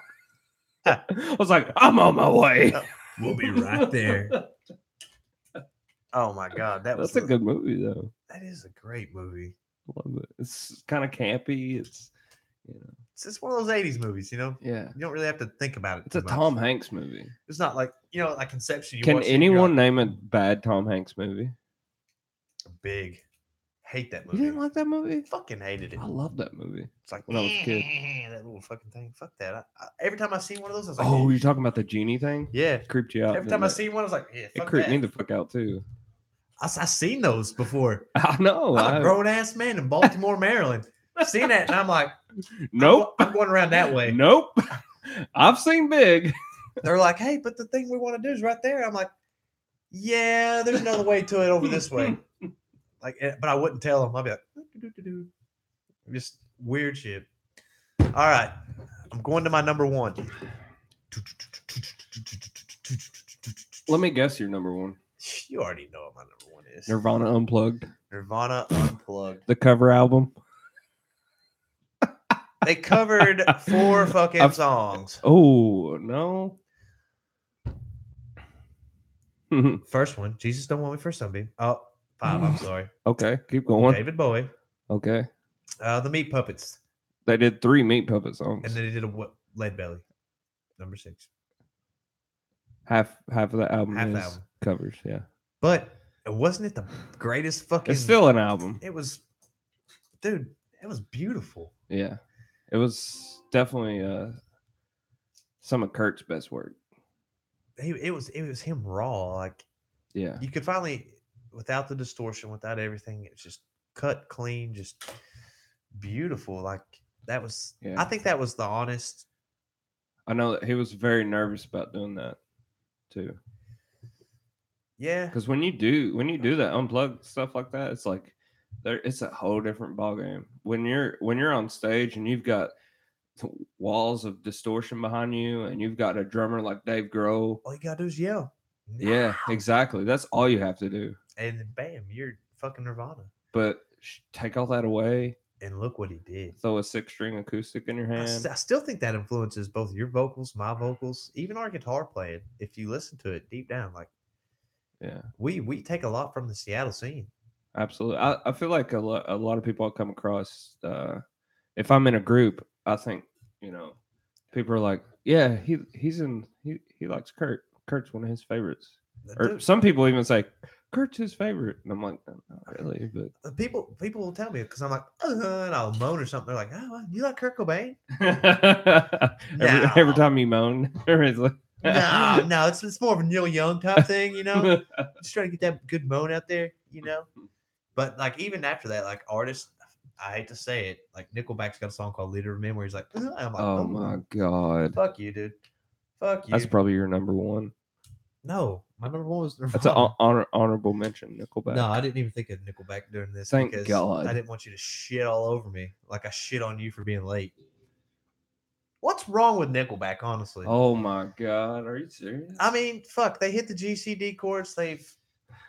I was like, I'm on my way. We'll be right there. Oh my God. That's a good movie though. That is a great movie. Love it. It's kind of campy. It's It's one of those 80s movies, you know? Yeah. You don't really have to think about it. It's a too much. Tom Hanks movie. It's not like, like Conception. You Can watch it and you're anyone like, name a bad Tom Hanks movie? Big. Hate that You movie. didn't like that movie? Fucking hated it. I love that movie. It's like, when I was a kid. that little fucking thing. Fuck that. Every time I see one of those, I was like, Oh, you're talking about the genie thing? yeah. Creeped you out. Every time I didn't it? see one, I was like, yeah, It fuck creeped that. me the fuck out too. I seen those before. I know. I'm a grown ass man in Baltimore, Maryland. Seen that, and I'm like, Nope. I'm going around that way. Nope. I've seen Big. They're like, hey, but the thing we want to do is right there. I'm like, yeah, there's another way to it over this way. Like, but I wouldn't tell them. I'd be like, "Do-do-do-do-do." Just weird shit. All right, I'm going to my number one. Let me guess your number one. You already know what my number one is. Nirvana Unplugged. Nirvana Unplugged. The cover album. They covered 4 fucking songs. Oh, no. First one, Jesus Don't Want Me for Sunbeam. Oh, 5, I'm sorry. Okay, keep going. David Bowie. Okay. The Meat Puppets. They did 3 Meat Puppet songs. And then they did a Lead Belly. Number 6. Half of the album Half is the album. covers, yeah. But wasn't it the greatest fucking... It's still an album. It was... Dude, it was beautiful. Yeah. It was definitely some of Kurt's best work. It was him raw. Like, Yeah. you could finally, without the distortion, without everything, it's just cut clean, just beautiful. Like, that was... Yeah. I think that was the honest... I know that he was very nervous about doing that too. Yeah. Because when you do that unplugged stuff like that, it's like it's a whole different ballgame. When you're on stage and you've got walls of distortion behind you and you've got a drummer like Dave Grohl. All you gotta do is yell. Yeah, exactly. That's all you have to do. And then bam, you're fucking Nirvana. But take all that away. And look what he did. Throw a 6-string acoustic in your hand. I still think that influences both your vocals, my vocals, even our guitar playing. If you listen to it deep down, like, yeah, we take a lot from the Seattle scene. Absolutely. I feel like a lot of people I come across, if I'm in a group, I think, people are like, yeah, he likes Kurt. Kurt's one of his favorites. Or some people even say Kurt's his favorite, and I'm like, not really, but people will tell me because I'm like, and I'll moan or something. They're like, oh, you like Kurt Cobain? every time you moan, everybody's like, no, it's more of a Neil Young type thing, Just trying to get that good moan out there, But like even after that, like artists, I hate to say it, like Nickelback's got a song called "Leader of Men" where he's like, I'm like, oh my god, fuck you, dude, fuck you. That's probably your number one. No, my number one was Nirvana. That's an honorable mention, Nickelback. No, I didn't even think of Nickelback during this. Thank because God. I didn't want you to shit all over me like I shit on you for being late. What's wrong with Nickelback, honestly? Oh my god, are you serious? I mean, fuck, they hit the GCD chords. They've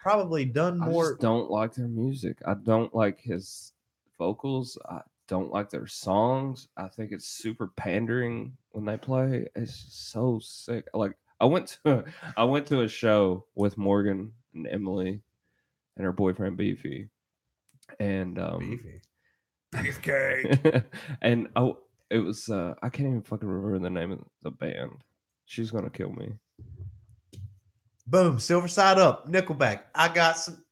probably done more. I just don't like their music. I don't like his vocals. I don't like their songs. I think it's super pandering when they play. It's just so sick. Like I went to a show with Morgan and Emily and her boyfriend Beefy. And Beefy. Beefcake. And it was I can't even fucking remember the name of the band. She's gonna kill me. Boom, Silver Side Up, Nickelback. I got some.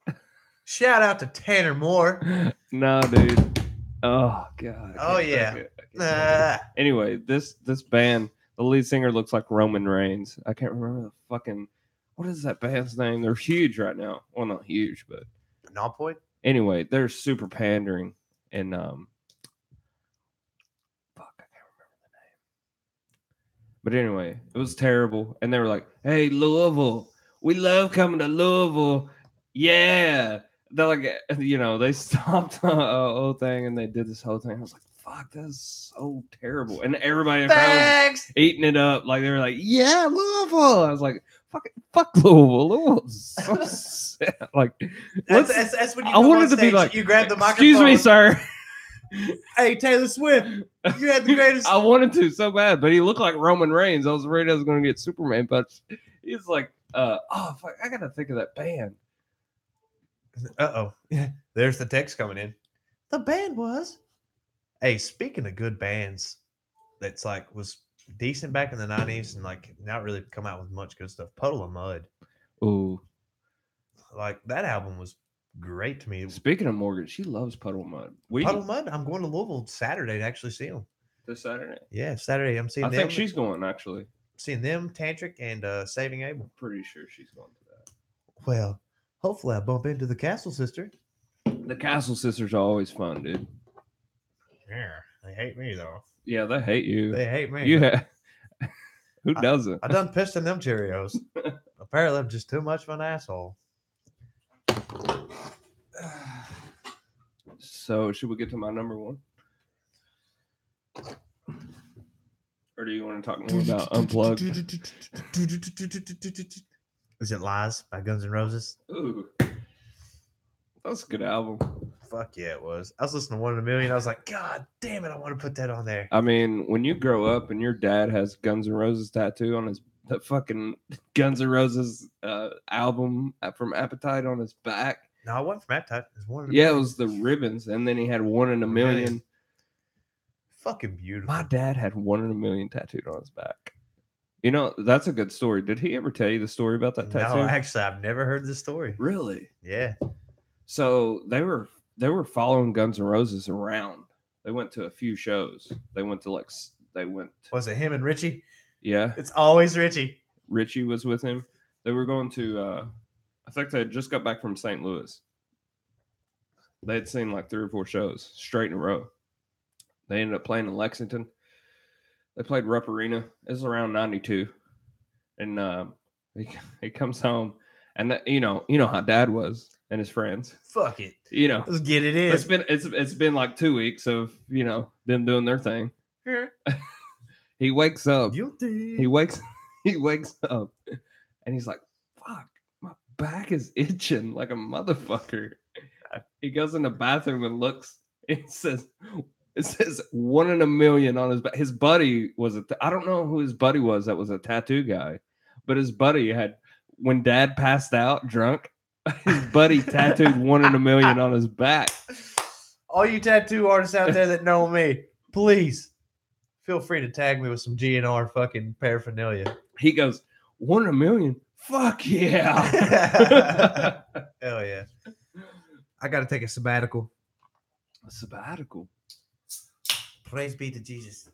Shout out to Tanner Moore. No, dude. Oh god. Oh yeah. Anyway, this band, the lead singer looks like Roman Reigns. I can't remember the fucking what is that band's name? They're huge right now. Well, not huge, but Nonpoint. Anyway, they're super pandering and But anyway, it was terrible. And they were like, hey, Louisville, we love coming to Louisville. Yeah. They're like, they stopped the whole thing and they did this whole thing. I was like, fuck, that's so terrible. And everybody in crowd was eating it up. Like, they were like, yeah, Louisville. I was like, fuck Louisville. Louisville's so sad. Like, that's when you I wanted to be like, you grab the microphone. Excuse me, sir. Hey, Taylor Swift, you had the greatest. I wanted to so bad, but he looked like Roman Reigns. I was afraid I was going to get Superman punched. He's like, fuck, I got to think of that band. Uh-oh. There's the text coming in. The band was. Hey, speaking of good bands, that's like was decent back in the 90s and like not really come out with much good stuff. Puddle of Mud. Ooh. Like that album was great to me. Speaking of Morgan, she loves Puddle Mud. Puddle of Mud. I'm going to Louisville Saturday to actually see them. This Saturday. Yeah, Saturday. I'm seeing I them. think she's going actually. Seeing them, Tantric, and Saving Abel. Pretty sure she's going to that. Well, hopefully I bump into the Castle Sister. The Castle Sisters are always fun, dude. Yeah, they hate me though. Yeah, they hate you. They hate me. Yeah. Who doesn't? I done pissed in them Cheerios. Apparently, I'm just too much of an asshole. So, should we get to my number one? Or do you want to talk more about Unplugged? Is it Lies by Guns N' Roses? Ooh. That's a good album. Fuck yeah, it was. I was listening to One in a Million. I was like, God damn it, I want to put that on there. I mean, when you grow up and your dad has Guns N' Roses tattoo on his the fucking Guns N' Roses album from Appetite on his back. No, I wasn't from Appetite. It was One in a Yeah, it Million. was the ribbons, and then he had One in a Million. Fucking beautiful. My dad had One in a Million tattooed on his back. You know, that's a good story. Did he ever tell you the story about that tattoo? No, actually, I've never heard this story. Really? Yeah. So they were following Guns N' Roses around. They went to a few shows. They went. Was it him and Richie? Yeah, It's always Richie. Richie was with him. They were going to. I think they had just got back from St. Louis. They had seen like 3 or 4 shows straight in a row. They ended up playing in Lexington. They played Rupp Arena. It was around '92, and he comes home, and you know how Dad was and his friends. Fuck it. You know, Let's get it in. it's been like 2 weeks of them doing their thing. He wakes up. Guilty. He wakes up, and he's like, "Fuck, my back is itching like a motherfucker." He goes in the bathroom and looks. It says 1 in a million on his back. His buddy was I don't know who his buddy was. That was a tattoo guy, but his buddy had when Dad passed out drunk. His buddy tattooed 1 in a million on his back. All you tattoo artists out there that know me, please feel free to tag me with some GNR fucking paraphernalia. He goes, 1 in a million? Fuck yeah. Hell yeah. I got to take a sabbatical. A sabbatical. Praise be to Jesus.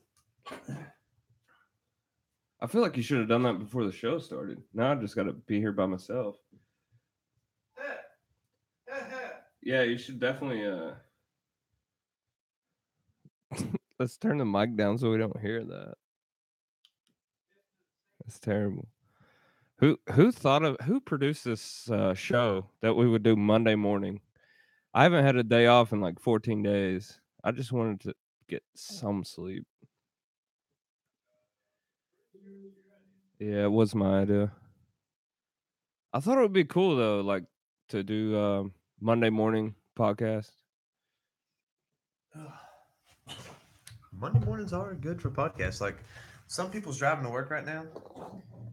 I feel like you should have done that before the show started. Now I just got to be here by myself. Yeah, you should definitely let's turn the mic down so we don't hear that. That's terrible. Who produced this show that we would do Monday morning? I haven't had a day off in like 14 days. I just wanted to get some sleep. Yeah, it was my idea. I thought it would be cool though, like to do Monday morning podcast. Monday mornings are good for podcasts. Like some people's driving to work right now,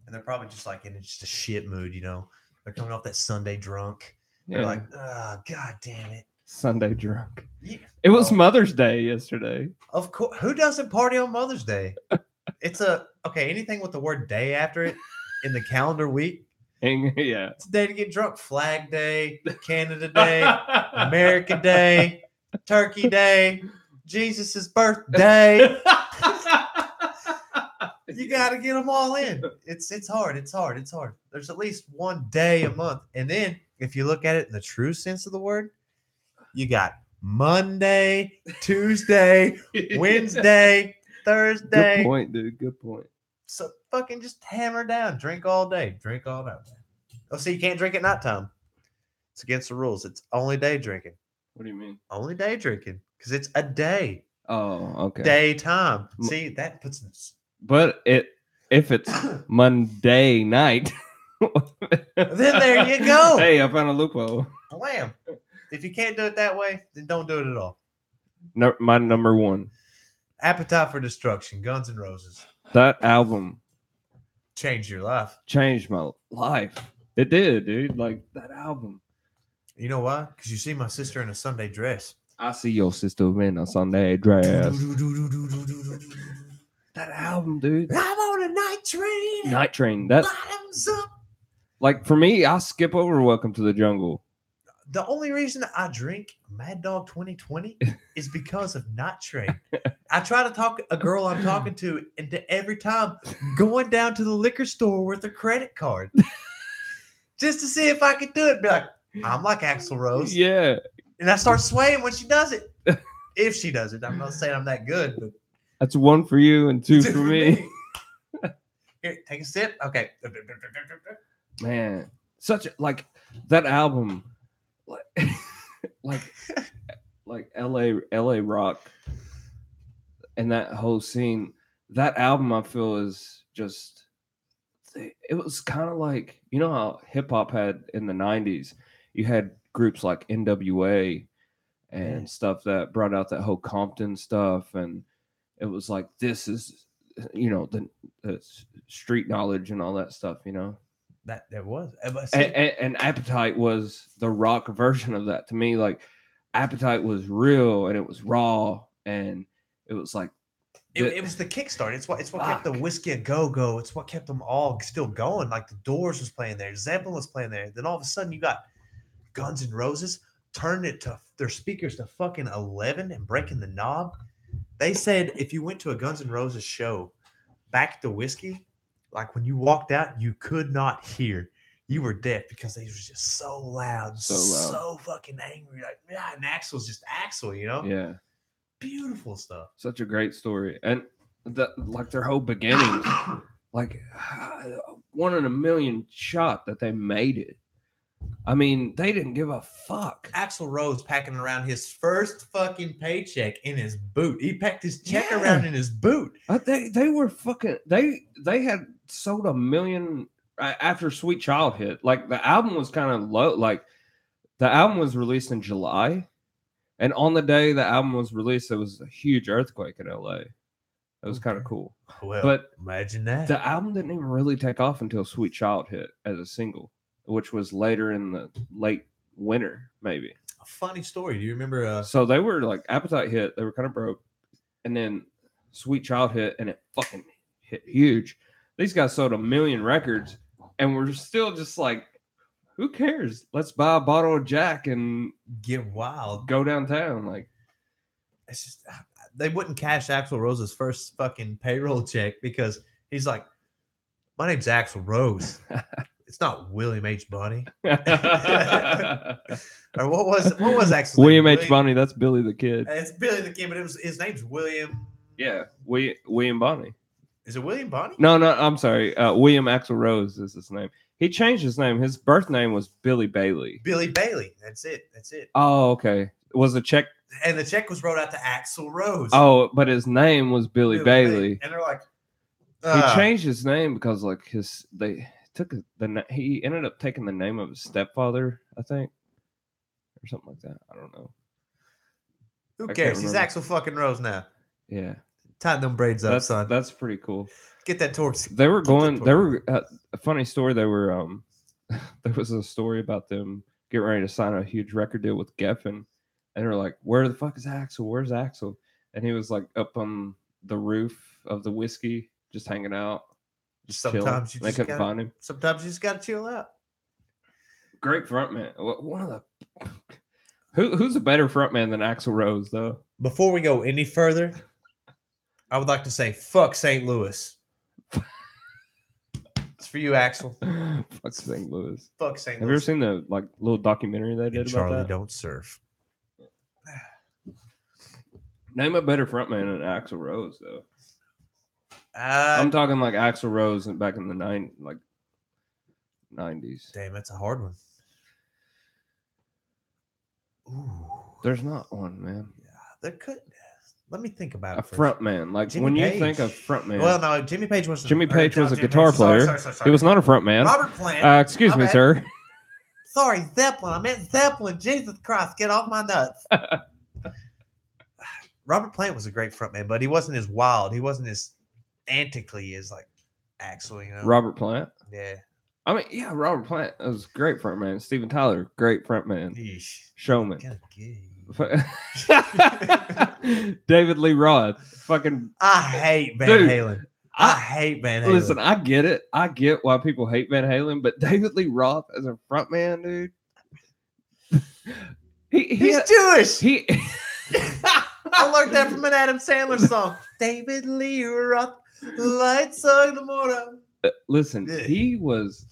and they're probably just like in just a shit mood. They're coming off that Sunday drunk. They're like, oh, God damn it. Sunday drunk. Yeah. It was Mother's Day yesterday. Of course. Who doesn't party on Mother's Day? It's anything with the word day after it in the calendar week. Yeah. It's a day to get drunk. Flag Day, Canada Day, America Day, Turkey Day, Jesus' birthday. You got to get them all in. It's hard. It's hard. There's at least one day a month. And then if you look at it in the true sense of the word, you got Monday, Tuesday, Wednesday, Thursday. Good point, dude. Good point. So fucking just hammer down. Drink all day. Drink all night. Oh, see, you can't drink at nighttime. It's against the rules. It's only day drinking. What do you mean? Only day drinking. Because it's a day. Oh, okay. Daytime. See, that puts this. But if it's Monday night, then there you go. Hey, I found a loophole. Wham. If you can't do it that way, then don't do it at all. No, my number one. Appetite for Destruction, Guns N' Roses. That album Changed your life. changed my life. It did, dude. Like that album. You know why? Because you see my sister in a Sunday dress. I see your sister in a Sunday dress. That album, dude. I'm on a night train. Night Train. That Bottoms up. like for me, I skip over Welcome to the Jungle. The only reason I drink Mad Dog 2020 is because of Night Train. I try to talk a girl I'm talking to, and every time going down to the liquor store with a credit card just to see if I could do it. Be like, I'm like Axl Rose. Yeah. And I start swaying when she does it. If she does it. I'm not saying I'm that good, but That's 1 for you and 2 for me. Here, take a sip. Okay. Man, such a, like that album, like like LA Rock, and that whole scene. That album, I feel, is just. It was kind of like, you know how hip hop had in the '90s. You had groups like NWA and stuff that brought out that whole Compton stuff, and it was like, this is, you know, the street knowledge and all that stuff, you know. That was. And Appetite was the rock version of that to me. Like, Appetite was real and it was raw, and it was like it was the kickstart. It's what kept the Whiskey a Go-Go. It's what kept them all still going. Like the Doors was playing there, Zeppelin was playing there. Then all of a sudden you got Guns N' Roses turned it to their speakers to fucking 11 and breaking the knob. They said if you went to a Guns N' Roses show back at the Whiskey, like when you walked out, you could not hear. You were deaf because they were just so loud, so fucking angry. Like, yeah, and Axl's just Axl, you know? Yeah. Beautiful stuff. Such a great story. And like their whole beginnings, like 1 in a million shot that they made it. I mean, they didn't give a fuck. Axl Rose packing around his first fucking paycheck in his boot. He packed his check around in his boot. They were fucking. They had sold 1 million after Sweet Child hit. Like the album was kind of low. Like the album was released in July, and on the day the album was released, there was a huge earthquake in LA. It was kind of cool. Well, but imagine that. The album didn't even really take off until Sweet Child hit as a single, which was later in the late winter, maybe. A funny story. Do you remember? So they were like, Appetite hit. They were kind of broke. And then Sweet Child hit, and it fucking hit huge. These guys sold 1 million records, and we're still just like, who cares? Let's buy a bottle of Jack and get wild. Go downtown. Like, it's just, they wouldn't cash Axl Rose's first fucking payroll check because he's like, my name's Axl Rose. It's not William H. Bunny. Or what was Axl? William H. Bunny, that's Billy the Kid. It's Billy the Kid, but his name's William. Yeah, William Bunny. Is it William Bunny? No, I'm sorry. William Axl Rose is his name. He changed his name. His birth name was Billy Bailey. Billy Bailey. That's it. Oh, okay. Was the check? And the check was wrote out to Axl Rose. Oh, but his name was Billy Bailey. And they're like, he changed his name because like he ended up taking the name of his stepfather, I think, or something like that. I don't know. Who cares? He's Axl fucking Rose now. Yeah. Tighten them braids up, son. That's pretty cool. Get that torch. They were a funny story. They were there was a story about them getting ready to sign a huge record deal with Geffen, and they're like, "Where the fuck is Axl? Where's Axl?" And he was like up on the roof of the Whiskey, just hanging out. Sometimes chilling. They couldn't find him. Sometimes you just gotta chill out. Great frontman. One of the who's a better frontman than Axl Rose, though? Before we go any further, I would like to say, fuck St. Louis. It's for you, Axl. Fuck St. Louis. Fuck St. Louis. Have you ever seen the little documentary they did about Charlie that? Don't Surf. Name a better frontman than Axl Rose, though. I'm talking like Axl Rose back in the 90s. Damn, that's a hard one. Ooh. There's not one, man. Yeah, there could. Let me think about it. A frontman, like Jimmy when Page. you think of frontman. Well, no, Jimmy Page was. Jimmy Page was a guitar player. Sorry. He was not a frontman. Robert Plant. Excuse me, sir. Sorry, Zeppelin. I meant Zeppelin. Jesus Christ, get off my nuts. Robert Plant was a great frontman, but he wasn't as wild. He wasn't as antically as like Axl, you know. Robert Plant. Yeah. I mean, yeah, Robert Plant was a great frontman. Steven Tyler, great frontman. Yeesh. Showman. Kinda gay. David Lee Roth. Fucking I hate Van Dude, Halen. I hate Van Halen. listen, I get it. I get why people hate Van Halen, but David Lee Roth as a frontman, dude. He's Jewish. He I learned that from an Adam Sandler song. David Lee Roth, lights on the morning. listen, he was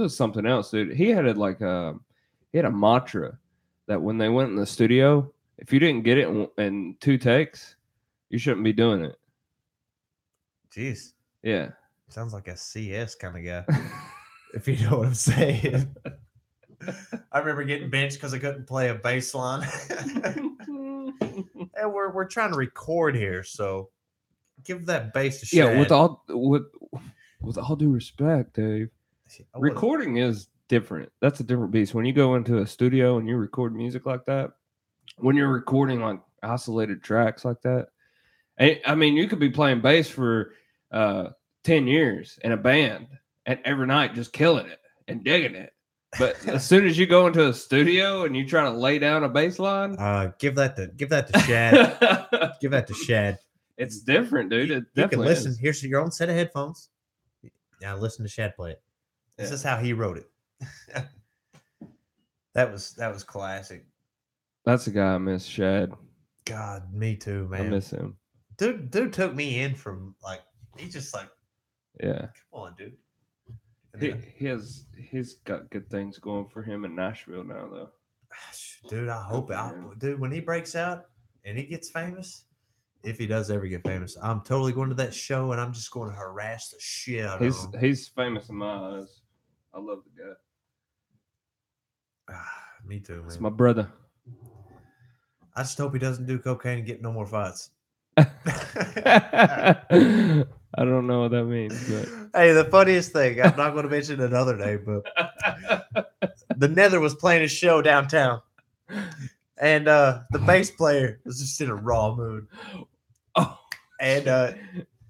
something else, dude. He had a mantra that when they went in the studio, if you didn't get it in 2 takes, you shouldn't be doing it. Jeez. Yeah. Sounds like a CS kind of guy. If you know what I'm saying. I remember getting benched because I couldn't play a bass line. And we're trying to record here, so give that bass a shot. Yeah, with all due respect, Dave, recording is different. That's a different beast. When you go into a studio and you record music like that, when you're recording like isolated tracks like that, I mean, you could be playing bass for 10 years in a band and every night just killing it and digging it. But as soon as you go into a studio and you try to lay down a bass line, give that to Shad. Give that to Shad. It's different, dude. It You can definitely listen. is. Here's your own set of headphones. Now listen to Shad play it. This is how he wrote it. That was classic. That's a guy I miss, Shad. God, me too, man. I miss him. Dude took me in from like he's just like, Yeah. come on, dude. He's got good things going for him in Nashville now, though. Dude, I hope dude, when he breaks out and he gets famous, if he does ever get famous, I'm totally going to that show and I'm just going to harass the shit out of him. He's famous in my eyes. I love the guy. Me too, man. It's my brother. I just hope he doesn't do cocaine and get no more fights. I don't know what that means, but hey, the funniest thing, I'm not going to mention it another day, but the Nether was playing a show downtown, and the bass player was just in a raw mood. Oh, and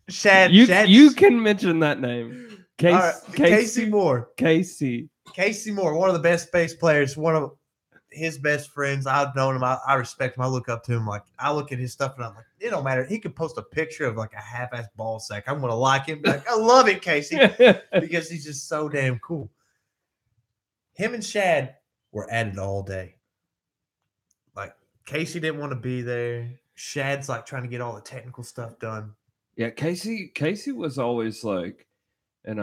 Shad, you can mention that name, Casey Moore. Casey Moore, one of the best bass players, one of his best friends. I've known him. I respect him. I look up to him. Like I look at his stuff and I'm like, it don't matter. He could post a picture of like a half-ass ball sack. I'm gonna like him. Be like, I love it, Casey, because he's just so damn cool. Him and Shad were at it all day. Like Casey didn't want to be there. Shad's like trying to get all the technical stuff done. Yeah, Casey was always like, and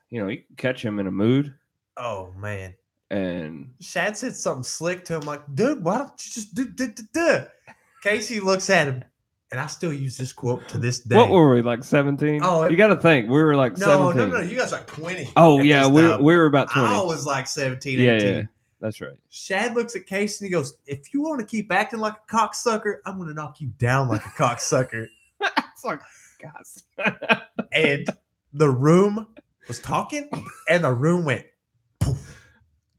you can catch him in a mood. Oh man. And Shad said something slick to him, like, dude, why don't you just do? Casey looks at him, and I still use this quote to this day. What were we, like 17? Oh, you got to think. We were like 17. No. You guys like 20. Oh, yeah. We were about 20. I was like 17, 18. Yeah. That's right. Shad looks at Casey and he goes, if you want to keep acting like a cocksucker, I'm going to knock you down like a cocksucker. It's like, gosh. And the room was talking, and the room went poof.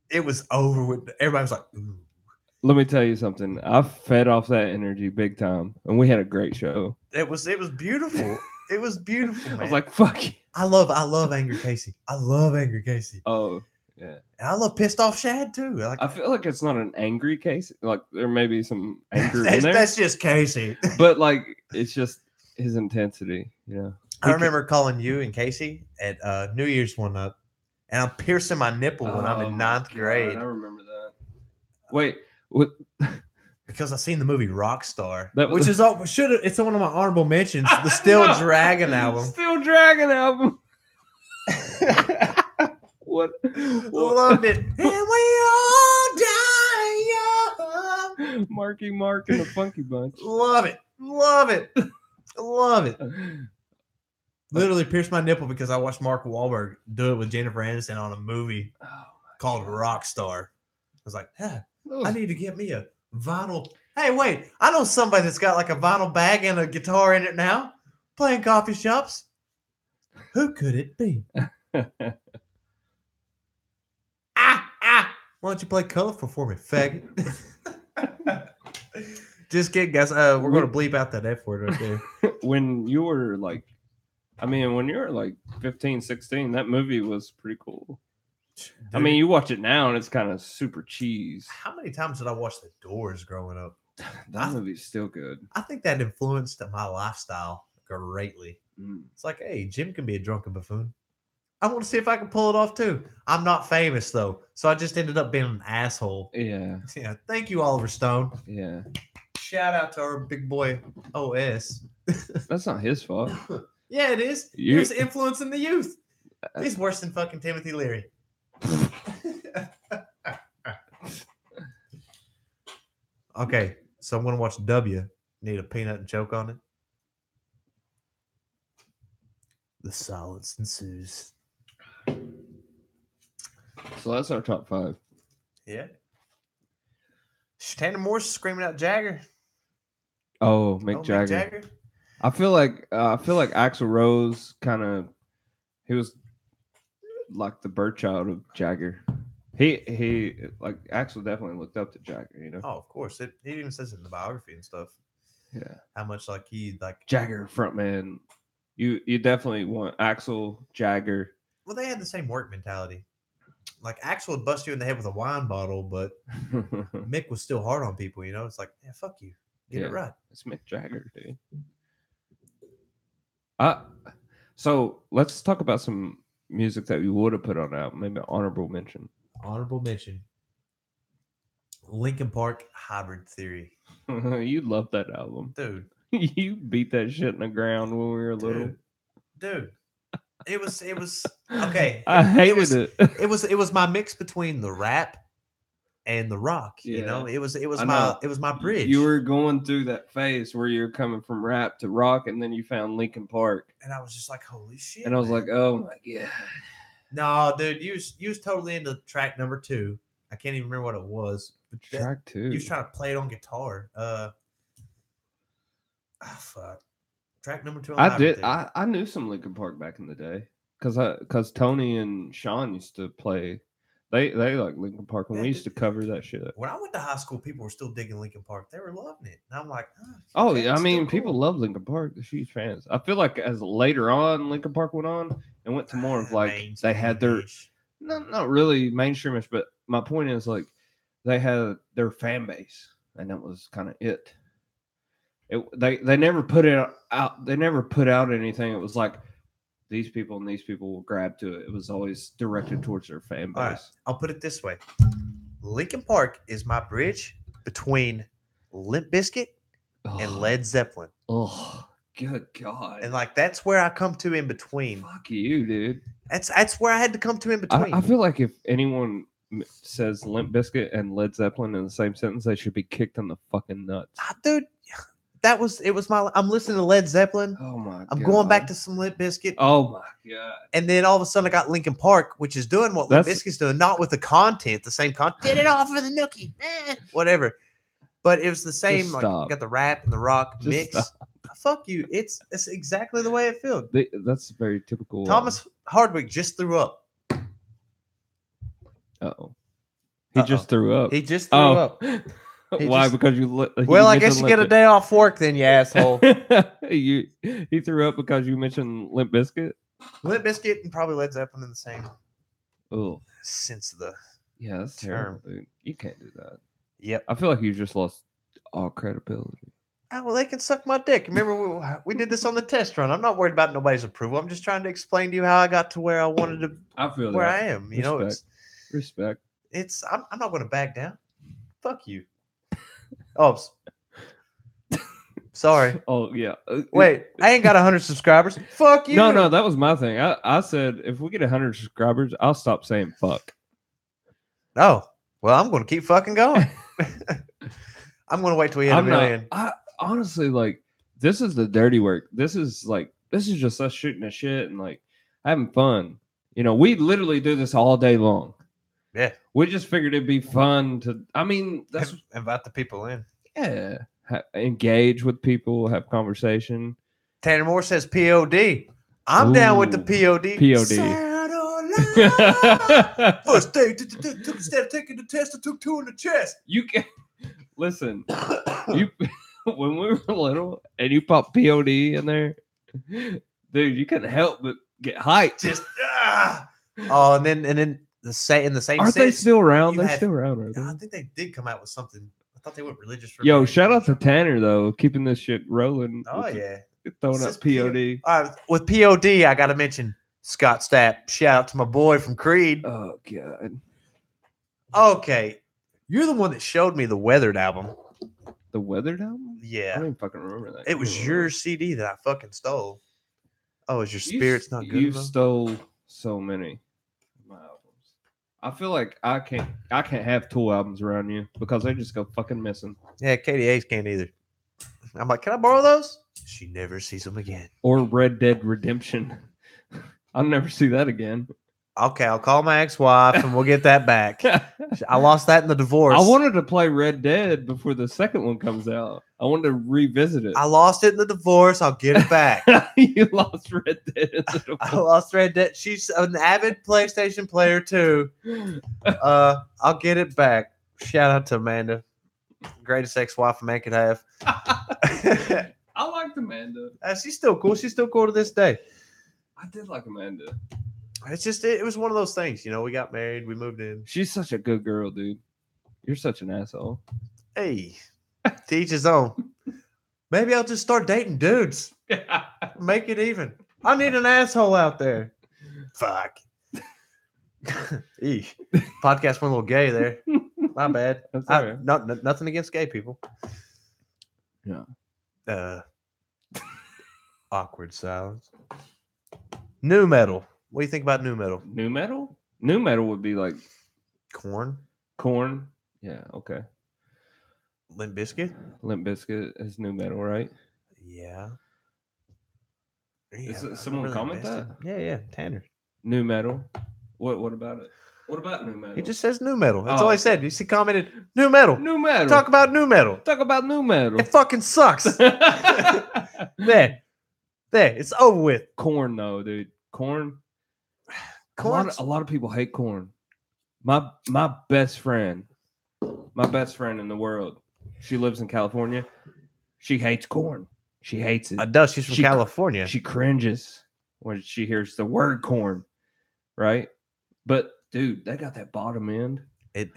It was over with. Everybody was like, ooh. Let me tell you something. I fed off that energy big time, and we had a great show. It was beautiful. It was beautiful, man. I was like, fuck you. I love Angry Casey. I love Angry Casey. Oh, yeah. And I love Pissed Off Shad, too. Like, I feel like it's not an angry Casey. Like, there may be some anger in there. That's just Casey. But, like, it's just his intensity, you know. I remember calling you and Casey at New Year's one night, and I'm piercing my nipple when I'm in ninth grade. I remember that. Wait, what? Because I seen the movie Rockstar, which is it's one of my honorable mentions. The Still Dragon album. Still Dragon album. What? Loved it. And we all die young. Marky Mark and the Funky Bunch. Love it. Literally pierced my nipple because I watched Mark Wahlberg do it with Jennifer Aniston on a movie called Rockstar. I was like, I need to get me a vinyl. Hey, wait, I know somebody that's got like a vinyl bag and a guitar in it now, playing coffee shops. Who could it be? Why don't you play Colorful for me, faggot? Just kidding, guys. We're going to bleep out that F word right there. When you were like 15, 16, that movie was pretty cool. I mean, you watch it now and it's kind of super cheese. How many times did I watch The Doors growing up? That movie's still good. I think that influenced my lifestyle greatly. Mm. It's like, hey, Jim can be a drunken buffoon. I want to see if I can pull it off too. I'm not famous though, so I just ended up being an asshole. Yeah. Yeah. Thank you, Oliver Stone. Yeah. Shout out to our big boy OS. That's not his fault. Yeah, it is. He was influencing the youth. He's worse than fucking Timothy Leary. Okay, so I'm gonna watch W. Need a peanut and choke on it. The silence ensues. So that's our top 5. Yeah. Tanner Moore's screaming out Jagger. Oh, Mick Jagger. I feel like Axl Rose he was like the bird child of Jagger. He like Axl definitely looked up to Jagger, you know. Oh, of course. He even says it in the biography and stuff. Yeah. How much like he like Jagger frontman. You definitely want Axl, Jagger. Well, they had the same work mentality. Like Axl would bust you in the head with a wine bottle, but Mick was still hard on people, you know? It's like, yeah, fuck you. Get it right. It's Mick Jagger, dude. So let's talk about some music that we would have put on out. Maybe an honorable mention. Honorable mention. Linkin Park Hybrid Theory. You love that album. Dude. You beat that shit in the ground when we were little. Dude. It was okay. I hated it. It was my mix between the rap and the rock. You know, it was my bridge. You were going through that phase where you're coming from rap to rock, and then you found Linkin Park, and I was just like, holy shit! And I was like, oh my god. No, dude, you was totally into track number 2. I can't even remember what it was. But track 2. You was trying to play it on guitar. Fuck. Track number 2. I did. I knew some Linkin Park back in the day because Tony and Sean used to play. They like Linkin Park, and we used to cover that shit. When I went to high school, people were still digging Linkin Park. They were loving it. And I'm like, oh yeah, I mean, people love Linkin Park. They're huge fans. I feel like as later on, Linkin Park went on and went to more of like they had their not really mainstreamish, but my point is like they had their fan base, and that was kind of it. They never put it out. They never put out anything. It was like these people and these people will grab to it. It was always directed towards their fan base. Right, I'll put it this way: Linkin Park is my bridge between Limp Bizkit and Led Zeppelin. Oh, good God! And like that's where I come to in between. Fuck you, dude. That's where I had to come to in between. I feel like if anyone says Limp Bizkit and Led Zeppelin in the same sentence, they should be kicked in the fucking nuts. Dude. I'm listening to Led Zeppelin. Oh my god. I'm going back to some Limp Bizkit. Oh my god. And then all of a sudden I got Linkin Park, which is doing what Limp Bizkit's doing, not with the content, the same content. Get it off of the nookie. Whatever. But it was the same, like you got the rap and the rock mix. Fuck you. It's exactly the way it feels. That's very typical. Thomas Hardwick just threw up. Uh-oh. He just threw up. He just threw up. Why? Because you. Well, I guess you get a day off work then, you asshole. He threw up because you mentioned Limp Bizkit. Limp Bizkit and probably Led Zeppelin in the same. Oh, sense of the that's terrible, dude. You can't do that. Yep. I feel like you just lost all credibility. Oh, well, they can suck my dick. Remember, we did this on the test run. I'm not worried about nobody's approval. I'm just trying to explain to you how I got to where I wanted to. I feel where that. I am. You know, respect. I'm not going to back down. Fuck you. Oh, sorry. Oh yeah. Wait, I ain't got 100 subscribers. Fuck you. No, that was my thing. I said if we get 100 subscribers, I'll stop saying fuck. Oh, well, I'm going to keep fucking going. I'm going to wait till we hit a million. I honestly like this is the dirty work. This is just us shooting the shit and like having fun. You know, we literally do this all day long. Yeah. We just figured it'd be fun to, I mean, that's invite the people in. Yeah. Engage with people, have conversation. Tanner Moore says POD. I'm down with the POD. First day, instead of taking the test, I took 2 in the chest. You can listen. You when we were little and you pop POD in there, dude, you couldn't help but get hyped. Just oh, and then in the same Aren't they sense. still around? you They're had- still around, are I they? think they did come out with something. I thought they went religious for a Yo, minute. shout out to Tanner though, keeping this shit rolling. Oh with yeah. throwing Says up POD. With POD, I got to mention Scott Stapp. Shout out to my boy from Creed. Oh god, Okay, you're the one that showed me the Weathered album. the Weathered album. I Yeah, don't even fucking remember that. it was Give me your one. CD that I fucking stole. Oh, is your You spirit's s- not good You enough? stole so many of my albums. I feel like I can't have Tool albums around you because they just go fucking missing. Yeah, KDA's can't either. I'm like, can I borrow those? She never sees them again. Or Red Dead Redemption. I'll never see that again. Okay, I'll call my ex-wife and we'll get that back. I lost that in the divorce. I wanted to play Red Dead before the second one comes out. I wanted to revisit it. I lost it in the divorce. I'll get it back. You lost Red Dead in the I lost Red Dead. She's an avid PlayStation player too. I'll get it back. Shout out to Amanda, greatest ex-wife a man could have. I liked Amanda. She's still cool. She's still cool to this day. I did like Amanda. It's just it was one of those things. You know, we got married, we moved in. She's such a good girl, dude. You're such an asshole. Hey, to each his own. Maybe I'll just start dating dudes. Make it even. I need an asshole out there. Fuck. Eesh. Podcast went a little gay there. My bad. That's all right. Nothing against gay people. Yeah. Awkward silence. New metal. What do you think about new metal? New metal? New metal would be like Corn, Corn. Yeah, okay. Limp Bizkit. Limp Bizkit is new metal, right? Yeah. Is I'm it someone really comment invested. that? Yeah, Tanner. New metal. What about it? What about new metal? He just says new metal. That's Oh, all he okay. said. He commented new metal. new metal. Talk about new metal. Talk about new metal. It fucking sucks. There, it's over with. Corn though, dude. Corn. Corn. A lot of people hate corn. My best friend in the world. She lives in California. She hates corn. She hates it. Does. She's from She- California. She cringes when she hears the word corn, right? But dude, they got that bottom end. That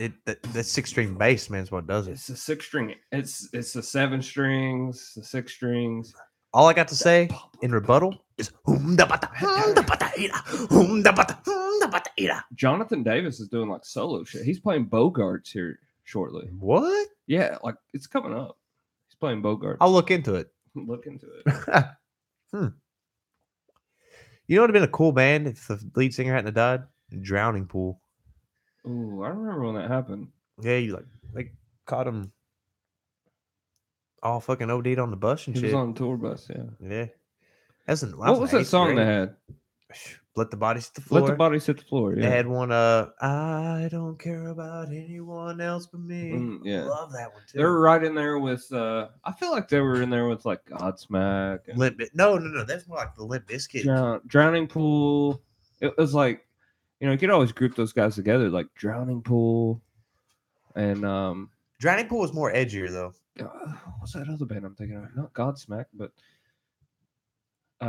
6-string bass, man, is what does it. It's a 6-string. It's the 7 strings, the 6 strings. All I got to say in rebuttal is Jonathan Davis is doing like solo shit. He's playing Bogarts here shortly. what? Yeah, like it's coming up. He's playing Bogarts. I'll look into it. Look into it. You know what would have been a cool band if the lead singer hadn't have died? Drowning Pool. Ooh, I remember when that happened. Yeah, they caught him all fucking OD'd on the bus and He shit. was on the tour bus, yeah. Yeah. What was that song they had? Let the bodies hit the floor. Let the bodies hit the floor. They Yeah. had one. I don't care about anyone else but me. Yeah. Love that one too. They were right in there with I feel like they were in there with like Godsmack and No. That's more like the Limp Bizkit. Drowning Pool. It was like, you could always group those guys together, like Drowning Pool and Drowning Pool was more edgier though. what's that other band I'm thinking of? Not Godsmack, but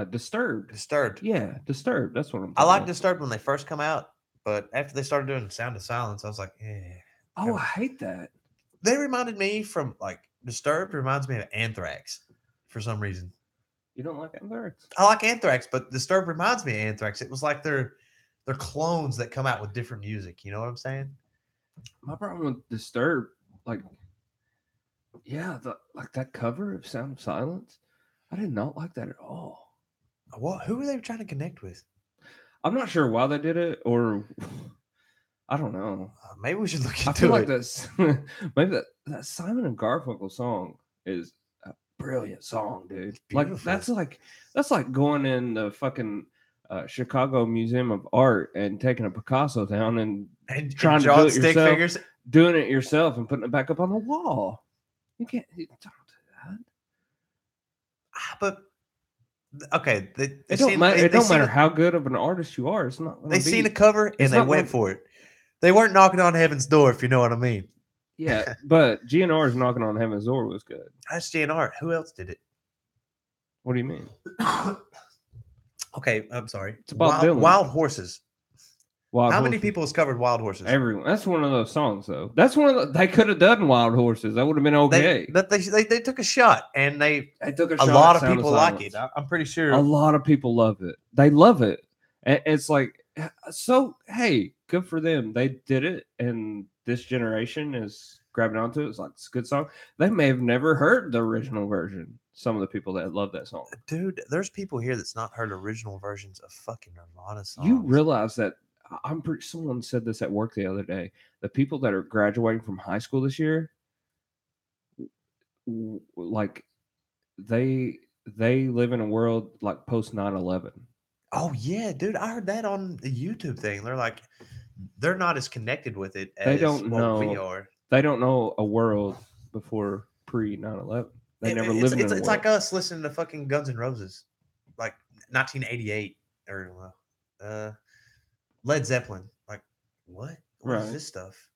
Disturbed. Disturbed. Yeah, Disturbed. That's what I'm I thinking like of. Disturbed when they first come out, but after they started doing Sound of Silence, I was like, eh. Oh, I hate that. They reminded me from like Disturbed reminds me of Anthrax for some reason. You don't like Anthrax? I like Anthrax, but Disturbed reminds me of Anthrax. It was like they're clones that come out with different music. You know what I'm saying? My problem with Disturbed, like, yeah, like that cover of Sound of Silence, I did not like that at all. What? Who were they trying to connect with? I'm not sure why they did it, or I don't know. Maybe we should look into I feel like it. that's maybe that Simon and Garfunkel song is a brilliant song, dude. Like beautiful. that's like going in the fucking Chicago Museum of Art and taking a Picasso down and trying to do drawing it stick yourself. figures. doing it yourself and putting it back up on the wall. You don't do that. But okay, It don't matter how good of an artist you are. It's not. They seen a cover and it's they not went gonna- for it. They weren't knocking on heaven's door, if you know what I mean. Yeah, but GNR's Knocking on Heaven's Door was good. That's GNR. Who else did it? What do you mean? Okay, I'm sorry. It's Bob Dylan. Wild Horses. Wild How many Horses. people has covered Wild Horses? Everyone. That's one of those songs, though. That's one of the, they could have done Wild Horses. That would have been okay. They took a shot, and They took a lot of people like it. I'm pretty sure. A lot of people love it. They love it. And it's like, so, hey, good for them. They did it, and this generation is grabbing onto it. It's like, it's a good song. They may have never heard the original version. Some of the people that love that song. Dude, there's people here that's not heard original versions of fucking Nirvana songs. You realize that someone said this at work the other day. The people that are graduating from high school this year, like they live in a world like post 9/11. Oh yeah, dude, I heard that on the YouTube thing. They're like, they're not as connected with it as They don't know. we are. They don't know a world before pre 9/11. They never lived in a world. It's like us listening to fucking Guns N' Roses, like 1988 or Led Zeppelin. Like, what is this stuff?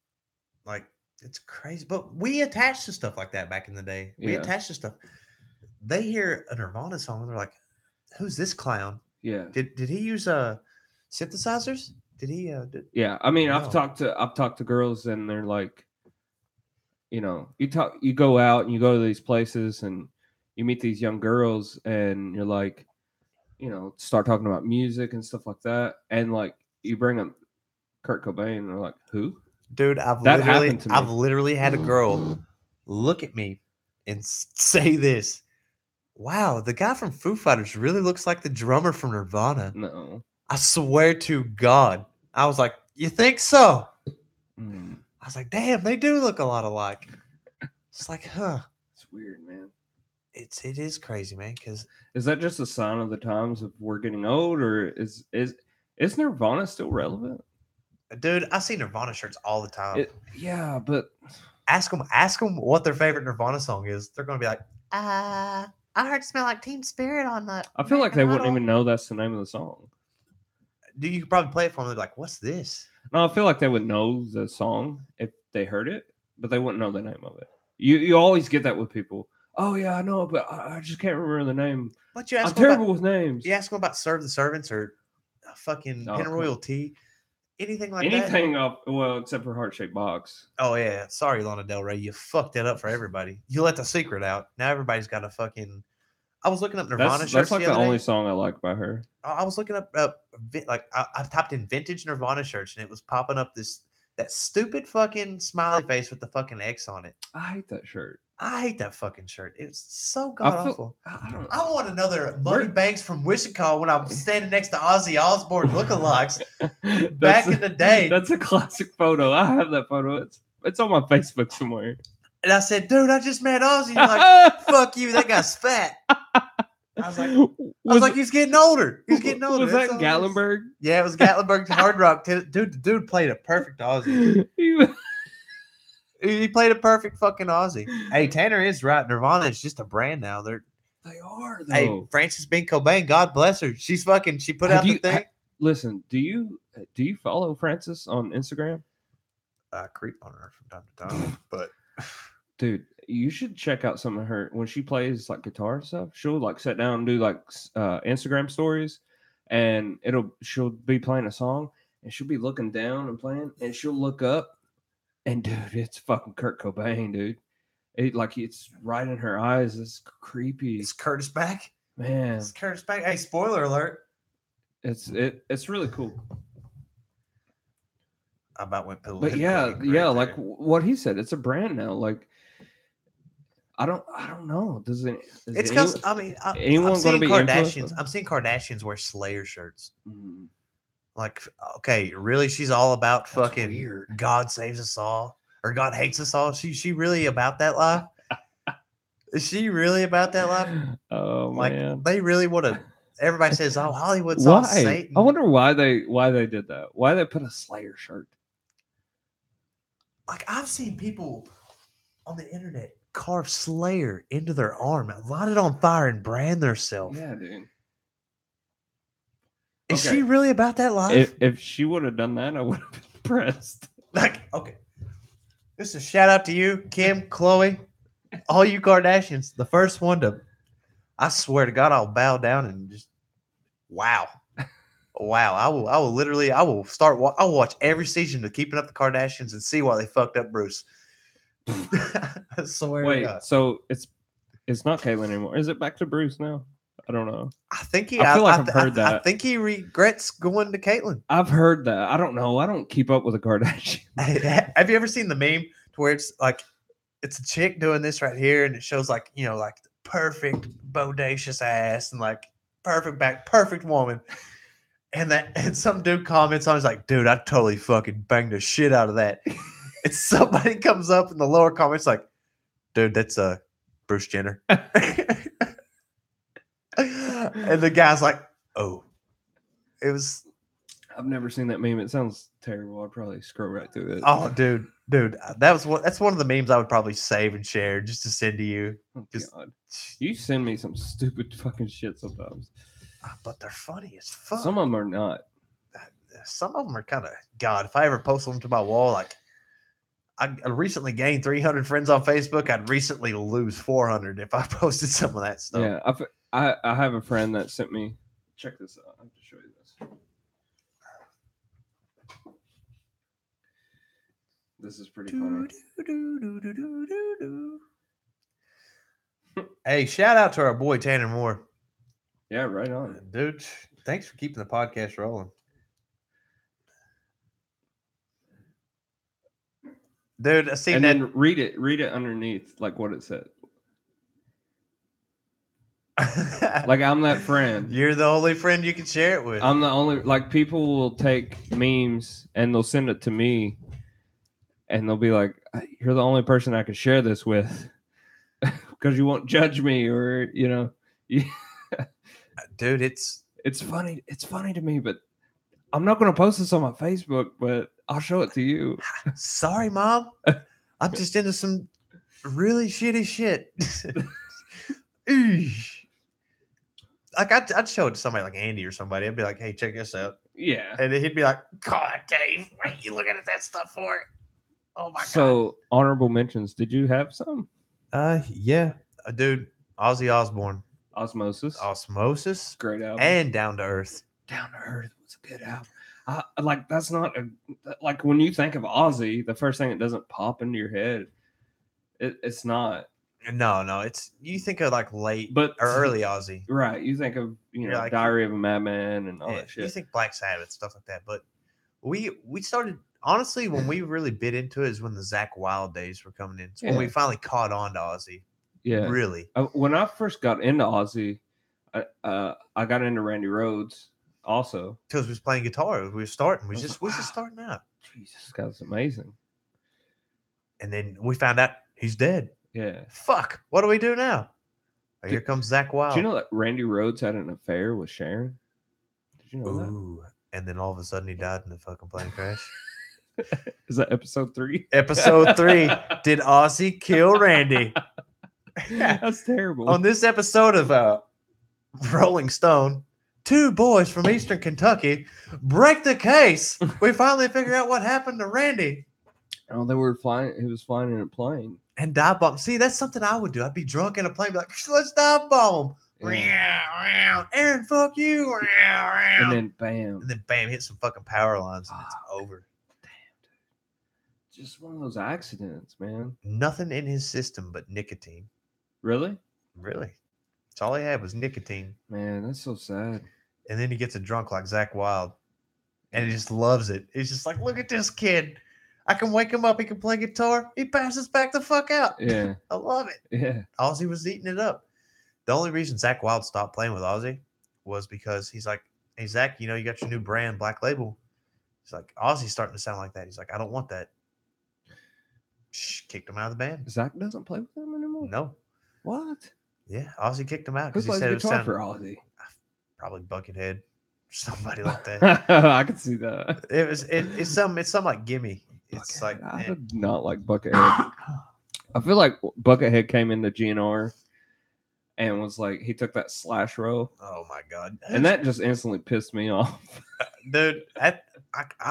Like, it's crazy. But we attached to stuff like that back in the day. We attached to stuff. They hear a Nirvana song and they're like, "Who's this clown?" Yeah. Did he use synthesizers? Did he? Yeah. I mean, I've talked to girls and they're like, you know, you go out and you go to these places and you meet these young girls and you're like, you know, start talking about music and stuff like that, and like you bring up Kurt Cobain and they're like, who? Dude, I've literally had a girl look at me and say this. Wow, the guy from Foo Fighters really looks like the drummer from Nirvana. No. I swear to God. I was like, you think so? Mm. I was like, damn, they do look a lot alike. It's like, huh. It's weird, man. It is crazy, man. Because is that just a sign of the times of we're getting old, or is Nirvana still relevant? Dude, I see Nirvana shirts all the time. Yeah, but ask them what their favorite Nirvana song is. They're gonna be like, I heard "Smell Like Teen Spirit" on the. I feel like they wouldn't even know that's the name of the song. Do you could probably play it for them? They're like, "What's this?" No, I feel like they would know the song if they heard it, but they wouldn't know the name of it. You always get that with people. Oh yeah, I know, but I just can't remember the name. But you ask I'm terrible with names. You ask them about "Serve the Servants" or fucking Penroyal Tea, anything like that. Anything up, well, except for Heart Shaped Box. Oh yeah, sorry, Lana Del Rey, you fucked that up for everybody. You let the secret out. Now everybody's got a fucking. I was looking up Nirvana shirts. That's like the only song I like by her. I was looking up I typed in vintage Nirvana shirts and it was popping up that stupid fucking smiley face with the fucking X on it. I hate that shirt. I hate that fucking shirt. It's so god awful. I want another Money Banks from Wichita when I'm standing next to Ozzy Osbourne lookalikes back in the day. That's a classic photo. I have that photo. It's on my Facebook somewhere. And I said, dude, I just met Ozzy. He's like, fuck you, that guy's fat. I was like, he's getting older. He's getting older. Was that Gatlinburg? Yeah, it was Gatlinburg Hard Rock. Dude, the dude played a perfect Ozzy. He played a perfect fucking Ozzy. Hey, Tanner is right. Nirvana is just a brand now. They are, though. Hey, Frances Bean Cobain, God bless her. She put out the thing. Listen, do you follow Frances on Instagram? I creep on her from time to time, but dude, you should check out some of her when she plays like guitar and stuff. She'll like sit down and do like Instagram stories, and she'll be playing a song and she'll be looking down and playing, and she'll look up, and dude, it's fucking Kurt Cobain, dude. It's right in her eyes. It's creepy. Is Curtis back? Man, it's Curtis back. Hey, spoiler alert. It's really cool. I about went pillow. But yeah, like what he said, it's a brand now. Like, I don't know. It's because anyone going to be Kardashians? I'm seeing Kardashians wear Slayer shirts. Mm. Like, okay, really? She's all about That's fucking weird. God saves us all or God hates us all. She really about that life? Is she really about that life? Oh man, they really want to. Everybody says, "Oh, Hollywood's all Satan." I wonder why they did that. Why they put a Slayer shirt? Like, I've seen people on the internet carve Slayer into their arm, light it on fire, and brand themselves. Yeah, dude. Is she really about that life? If she would have done that, I would have been impressed. Like, okay. This is a shout out to you, Kim, Chloe, all you Kardashians. The first one to, I swear to God, I'll bow down and just, wow. Wow, I will start. I will watch every season of Keeping Up the Kardashians and see why they fucked up Bruce. I swear to Wait, God. so it's not Caitlyn anymore. Is it back to Bruce now? I don't know. I think I feel like I've heard I that. think he regrets going to Caitlyn. I've heard that. I don't know. I don't keep up with the Kardashians. Have you ever seen the meme to where it's like it's a chick doing this right here, and it shows like like the perfect bodacious ass and like perfect back, perfect woman. And some dude comments on, he's like, dude, I totally fucking banged the shit out of that. And somebody comes up in the lower comments like, dude, that's Bruce Jenner. And the guy's like, oh, it was. I've never seen that meme. It sounds terrible. I'd probably scroll right through it. Oh, dude, that's one of the memes I would probably save and share just to send to you. Oh, Just, God. You send me some stupid fucking shit sometimes. but they're funny as fuck. Some of them are not. Some of them are kind of God. If I ever post them to my wall, like I recently gained 300 friends on Facebook, I'd recently lose 400 if I posted some of that stuff. Yeah, I have a friend that sent me. Check this out. I have to show you this. This is pretty funny. Hey, shout out to our boy Tanner Moore. Yeah, right on. Dude, thanks for keeping the podcast rolling. Dude, I seen And that. then read it underneath, like what it said. Like I'm that friend. You're the only friend you can share it with. I'm the only, like, people will take memes and they'll send it to me and they'll be like, you're the only person I can share this with because you won't judge me, or Dude, it's funny. It's funny to me, but I'm not going to post this on my Facebook, but I'll show it to you. sorry, Mom. I'm just into some really shitty shit. Like I'd show it to somebody like Andy or somebody. I'd be like, "Hey, check this out," Yeah. and then he'd be like, "God, Dave, what are you looking at that stuff for?" Oh my god. So honorable mentions. Did you have some? Yeah, dude, Ozzy Osbourne, Osmosis, Great album. and Down to Earth. Down to Earth was a good album. Like that's not like when you think of Ozzy, the first thing that doesn't pop into your head, it's not. No, it's you think of like late But or early Ozzy, right? You think of like, Diary of a Madman and all yeah, that shit. you think Black Sabbath stuff like that. But we started honestly when we really bit into it is when the Zakk Wylde days were coming in. It's when we Yeah. finally caught on to Ozzy. Yeah, Really. When I first got into Ozzy, I got into Randy Rhoads also. Because we was playing guitar. We were starting. We just starting out. Jesus, this guy's amazing. And then we found out he's dead. Yeah. Fuck. What do we do now? Here comes Zakk Wylde. Do you know that Randy Rhoads had an affair with Sharon? Did you know that? Ooh. And then all of a sudden he died in a fucking plane crash. Is that episode 3? Episode 3. Did Ozzy kill Randy? That's terrible. On this episode of Rolling Stone, 2 boys from Eastern Kentucky break the case. We finally figure out what happened to Randy. Oh, they were flying. He was flying in a plane. And dive bomb. See, that's something I would do. I'd be drunk in a plane, be like, let's dive bomb him. Yeah. Aaron, fuck you. And then bam. And then bam, hit some fucking power lines and it's over. Just one of those accidents, man. Nothing in his system but nicotine. Really? Really. That's all he had was nicotine. Man, that's so sad. And then he gets a drunk like Zakk Wylde. And he just loves it. He's just like, look at this kid. I can wake him up. He can play guitar. He passes back the fuck out. Yeah. I love it. Yeah. Ozzy was eating it up. The only reason Zakk Wylde stopped playing with Ozzy was because he's like, hey, Zach, you got your new brand, Black Label. He's like, Ozzy's starting to sound like that. He's like, I don't want that. Kicked him out of the band. Zach doesn't play with them anymore? No. What? Yeah, Ozzy kicked him out Who because he plays said it was guitar sounding for Ozzy? probably Buckethead, somebody like that. I can see that. It's some like gimme. It's like I did not like Buckethead. I feel like Buckethead came into GNR and was like, he took that Slash row. Oh my god! And that just instantly pissed me off. Dude, I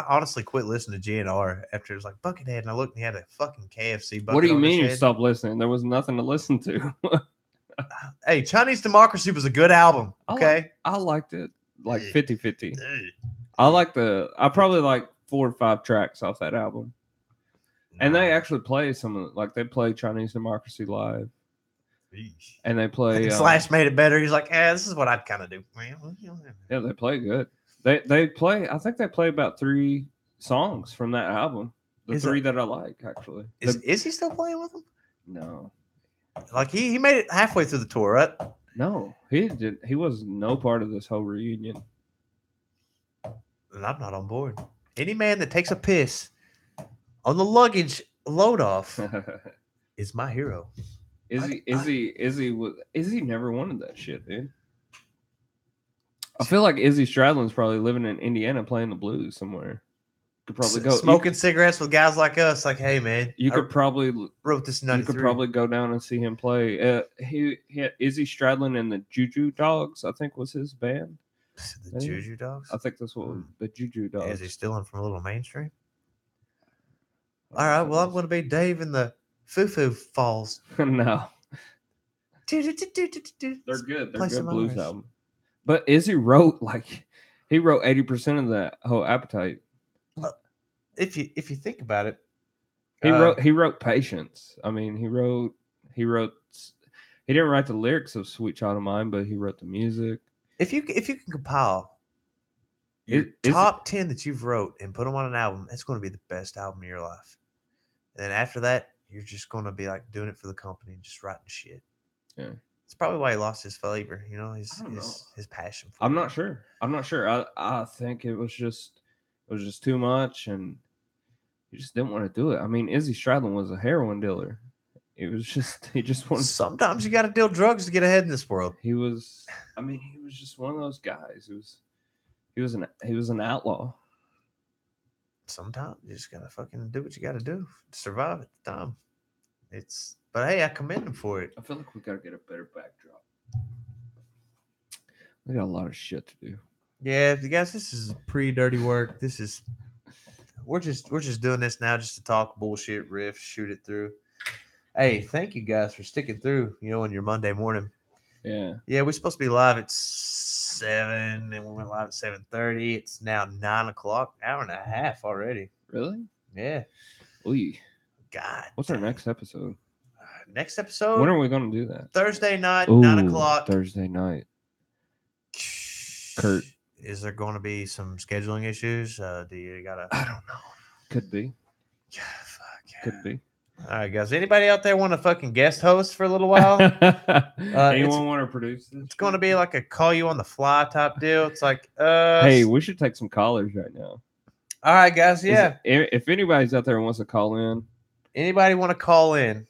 honestly quit listening to GNR after it was like Buckethead, and I looked and he had a fucking KFC bucket. What do you on his mean you head. stopped listening? There was nothing to listen to. Hey, Chinese Democracy was a good album. Okay, I liked it. like 50-50. I probably like 4 or 5 tracks off that album. And they actually play some of like they play Chinese Democracy Live. And they play Slash made it better. He's like, this is what I'd kind of do. Yeah, they play good. They play I think they play about 3 songs from that album. The 3 that I like actually. Is he still playing with them? No. Like he made it halfway through the tour, right? No, he did. He was no part of this whole reunion. And I'm not on board. Any man that takes a piss on the luggage load off is my hero. Izzy never wanted that shit, dude. I feel like Izzy Stradlin's probably living in Indiana playing the blues somewhere. Could probably go smoking cigarettes with guys like us. Like, hey man, you could probably wrote this. You could probably go down and see him play. He had Izzy Stradlin and the Juju Dogs, I think was his band. The Juju Dogs. I think that's what the Juju Dogs. Is he stealing from a little mainstream? All right. Well, I'm going to be Dave in the Foo Falls. No. They're good. They're good blues album. But Izzy wrote 80% of that whole Appetite. If you think about it, he wrote Patience. I mean, he didn't write the lyrics of Sweet Child of Mine, but he wrote the music. If you can compile your top 10 that you've wrote and put them on an album, it's going to be the best album of your life. And then after that, you're just going to be like doing it for the company and just writing shit. Yeah. It's probably why he lost his flavor, his passion for I'm not sure. I think it was just too much and he just didn't want to do it. I mean, Izzy Stradlin was a heroin dealer. He just wanted. Sometimes you got to deal drugs to get ahead in this world. He was just one of those guys. He was an outlaw. Sometimes you just gotta fucking do what you gotta do to survive at the time. But hey, I commend him for it. I feel like we gotta get a better backdrop. We got a lot of shit to do. Yeah, you guys, this is pre-dirty work. We're just doing this now just to talk bullshit, riff, shoot it through. Hey, thank you guys for sticking through, on your Monday morning. Yeah. Yeah, we're supposed to be live at 7, and we went live at 7:30. It's now 9 o'clock, hour and a half already. Really? Yeah. Ooh. God. What's our next episode? Next episode? When are we going to do that? Thursday night, 9 o'clock. Thursday night. Kurt. Is there going to be some scheduling issues? Do you gotta? I don't know. Could be. Yeah, fuck. Yeah. Could be. All right, guys. Anybody out there want to fucking guest host for a little while? Anyone want to produce this? It's going to be like a call you on the fly type deal. It's like, hey, we should take some callers right now. All right, guys. Yeah. If anybody's out there and wants to call in, anybody want to call in?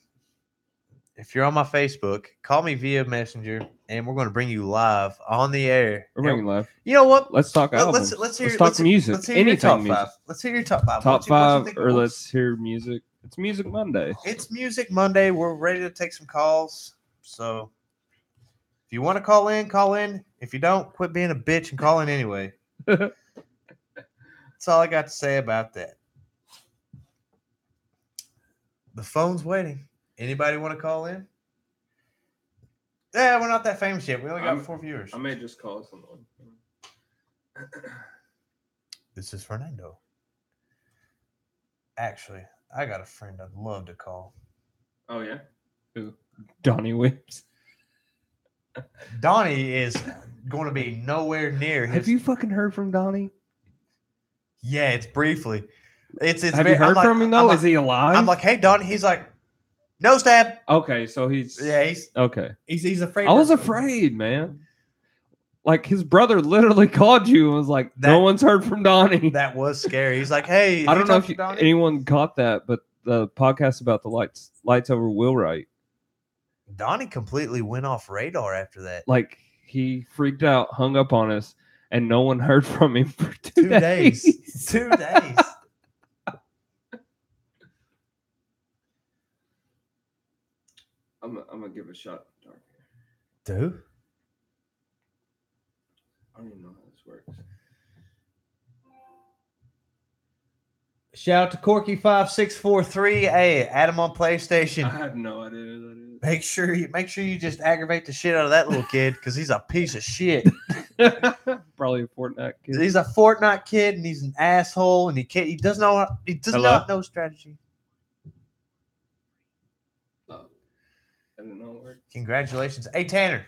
If you're on my Facebook, call me via Messenger, and we're going to bring you live on the air. We're bringing live. You know what? Let's talk albums. Let's talk music. Let's hear Anything your top 5. Let's hear your top 5. Top 5, or let's hear music. It's Music Monday. It's Music Monday. We're ready to take some calls. So if you want to call in, call in. If you don't, quit being a bitch and call in anyway. That's all I got to say about that. The phone's waiting. Anybody want to call in? Yeah, we're not that famous yet. We only got 4 viewers. I may just call someone. This is Fernando. Actually, I got a friend I'd love to call. Oh, yeah? Who? Donnie Whips. Donnie is going to be nowhere near his... Have you fucking heard from Donnie? Yeah, it's briefly. Have you heard from him, though? Is he alive? I'm like, hey, Donnie. He's like, no stab. Okay, so he's... Yeah, he's... Okay. He's afraid. I was afraid, man. Like, his brother literally called you and was like, no one's heard from Donnie. That was scary. He's like, hey, I don't know if anyone caught that, but the podcast about the lights over Wheelwright. Donnie completely went off radar after that. Like, he freaked out, hung up on us, and no one heard from him for 2 days. 2 days. I'm gonna give a shot. Dude, I don't even know how this works. Shout out to Corky5643. Hey, add him on PlayStation. I have no idea who that is. Make sure you just aggravate the shit out of that little kid because he's a piece of shit. probably a Fortnite kid. He's a Fortnite kid, and he's an asshole, and he does not know strategy. I didn't know where. Congratulations. Hey, Tanner,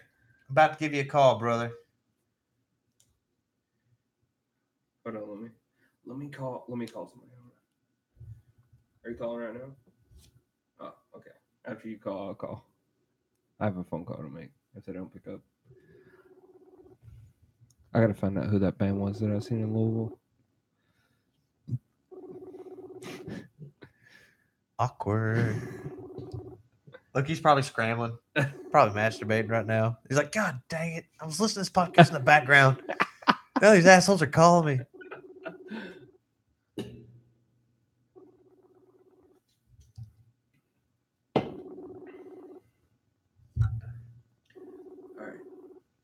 I'm about to give you a call, brother. Hold on, let me call somebody. Are you calling right now? Oh, okay. After you call, I'll call. I have a phone call to make if they don't pick up. I gotta find out who that band was that I seen in Louisville. Awkward. Look, he's probably scrambling, probably masturbating right now. He's like, God dang it. I was listening to this podcast in the background. Now these assholes are calling me.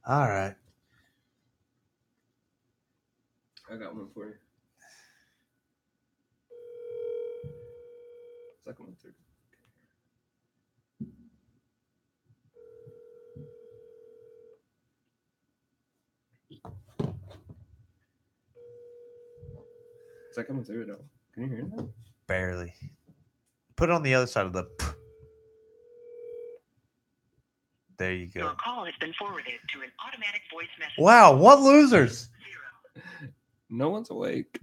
All right. I got one for you. Second one through. Is that coming through at all? Can you hear that? Barely. Put it on the other side of the. There you go. Your call has been forwarded to an automatic voice message. Wow, what losers? No one's awake.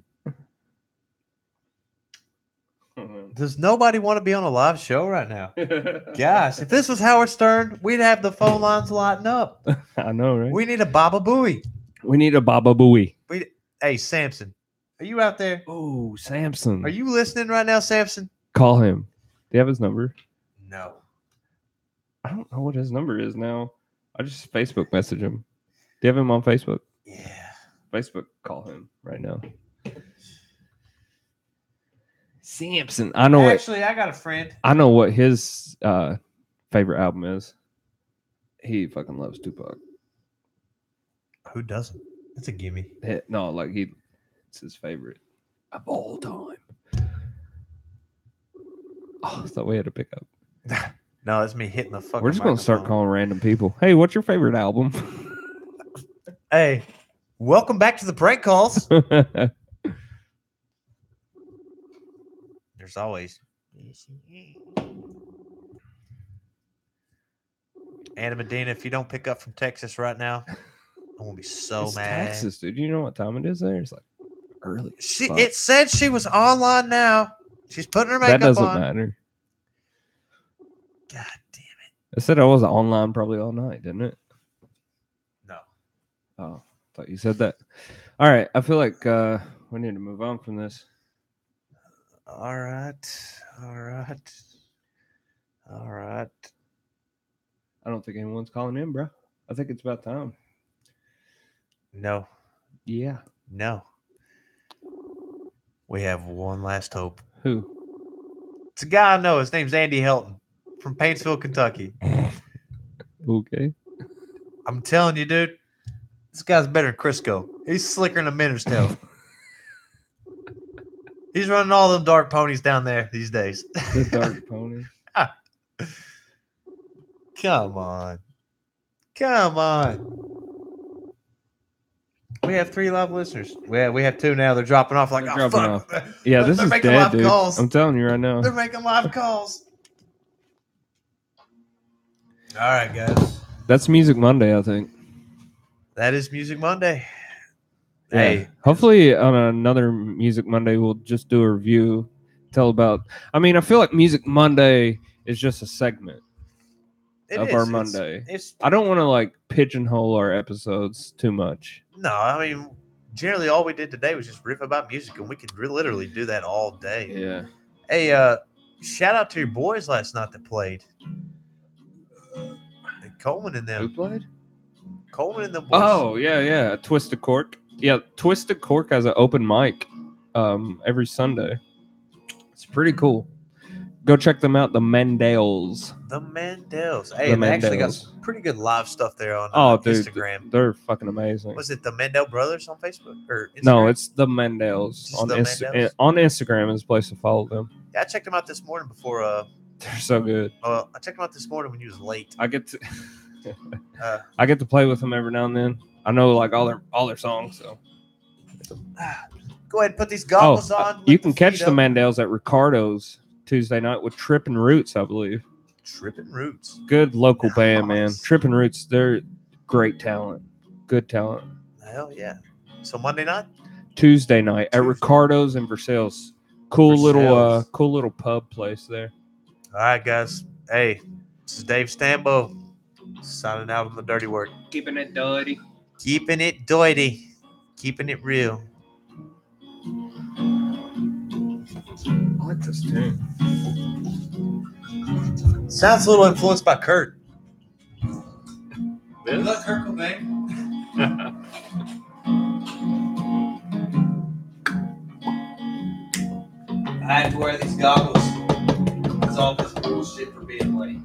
Does nobody want to be on a live show right now? Gosh, if this was Howard Stern, we'd have the phone lines lighting up. I know, right? We need a Baba Booey. We need a Baba Booey. Hey, Samson, are you out there? Oh, Samson. Are you listening right now, Samson? Call him. Do you have his number? No. I don't know what his number is now. I just Facebook message him. Do you have him on Facebook? Yeah. Facebook, call him right now. Samson. I know. Actually, I got a friend. I know what his favorite album is. He fucking loves Tupac. Who doesn't? It's a gimme. No, like it's his favorite of all time. Oh, I thought we had to pick up. No, it's me hitting the fucking. We're just gonna start microphone. calling random people. Hey, what's your favorite album? Hey, welcome back to the prank calls. There's always. Anna Medina, if you don't pick up from Texas right now, I'm gonna be so It's mad. Texas, dude. You know what time it is there? It's like early. It said she was online now. She's putting her makeup That doesn't on. matter. God damn it. It said I was online probably all night, didn't it? No. Oh, thought you said that. All right. I feel like we need to move on from this. All right. I don't think anyone's calling in, bro. I think it's about time. No. Yeah. No. We have one last hope. Who? It's a guy I know. His name's Andy Helton from Paintsville, Kentucky. Okay. I'm telling you, dude, this guy's better than Crisco. He's slicker than a minnows tail. He's running all them dark ponies down there these days. The dark pony. Come on. We have 3 live listeners. We have 2 now. They're dropping off like, They're oh, dropping fuck. Yeah, this They're is making dead, live dude. calls. I'm telling you right now. They're making live calls. All right, guys. That's Music Monday, I think. That is Music Monday. Yeah. Hey. Hopefully on another Music Monday, we'll just do a review. Tell about... I mean, I feel like Music Monday is just a segment our Monday. I don't want to like pigeonhole our episodes too much. No, I mean, generally all we did today was just riff about music, and we could literally do that all day. Yeah. Hey, shout out to your boys last night that played. Coleman and them. Who played? Coleman and them boys. Oh, yeah. Twisted Cork. Yeah, Twisted Cork has an open mic every Sunday. It's pretty cool. Go check them out, the Mandels. The Mandels. Hey, they actually got some pretty good live stuff there on Instagram. They're fucking amazing. Was it the Mandel Brothers on Facebook or Instagram? No, it's the Mandels. Just the Mandels? On Instagram is a place to follow them. Yeah, I checked them out this morning before. They're so good. I checked them out this morning when you was late. I get to play with them every now and then. I know like all their songs. So Go ahead and put these goggles on. you lift can the catch feet the up. Mandels at Ricardo's Tuesday night with Trippin' Roots, I believe. Trippin' Roots. Good local band, man. Nice. Trippin' Roots, they're great talent. Good talent. Hell yeah. So Monday night? Tuesday night at Tuesday. Ricardo's in Versailles. Cool Versailles. little pub place there. All right, guys. Hey, this is Dave Stambo signing out on the dirty work. Keeping it dirty. Keeping it doity. Keeping it real. I like this tune. Sounds a little influenced by Kurt. This? Look, Kurt Cobain. I had to wear these goggles. It's all this bullshit for being late.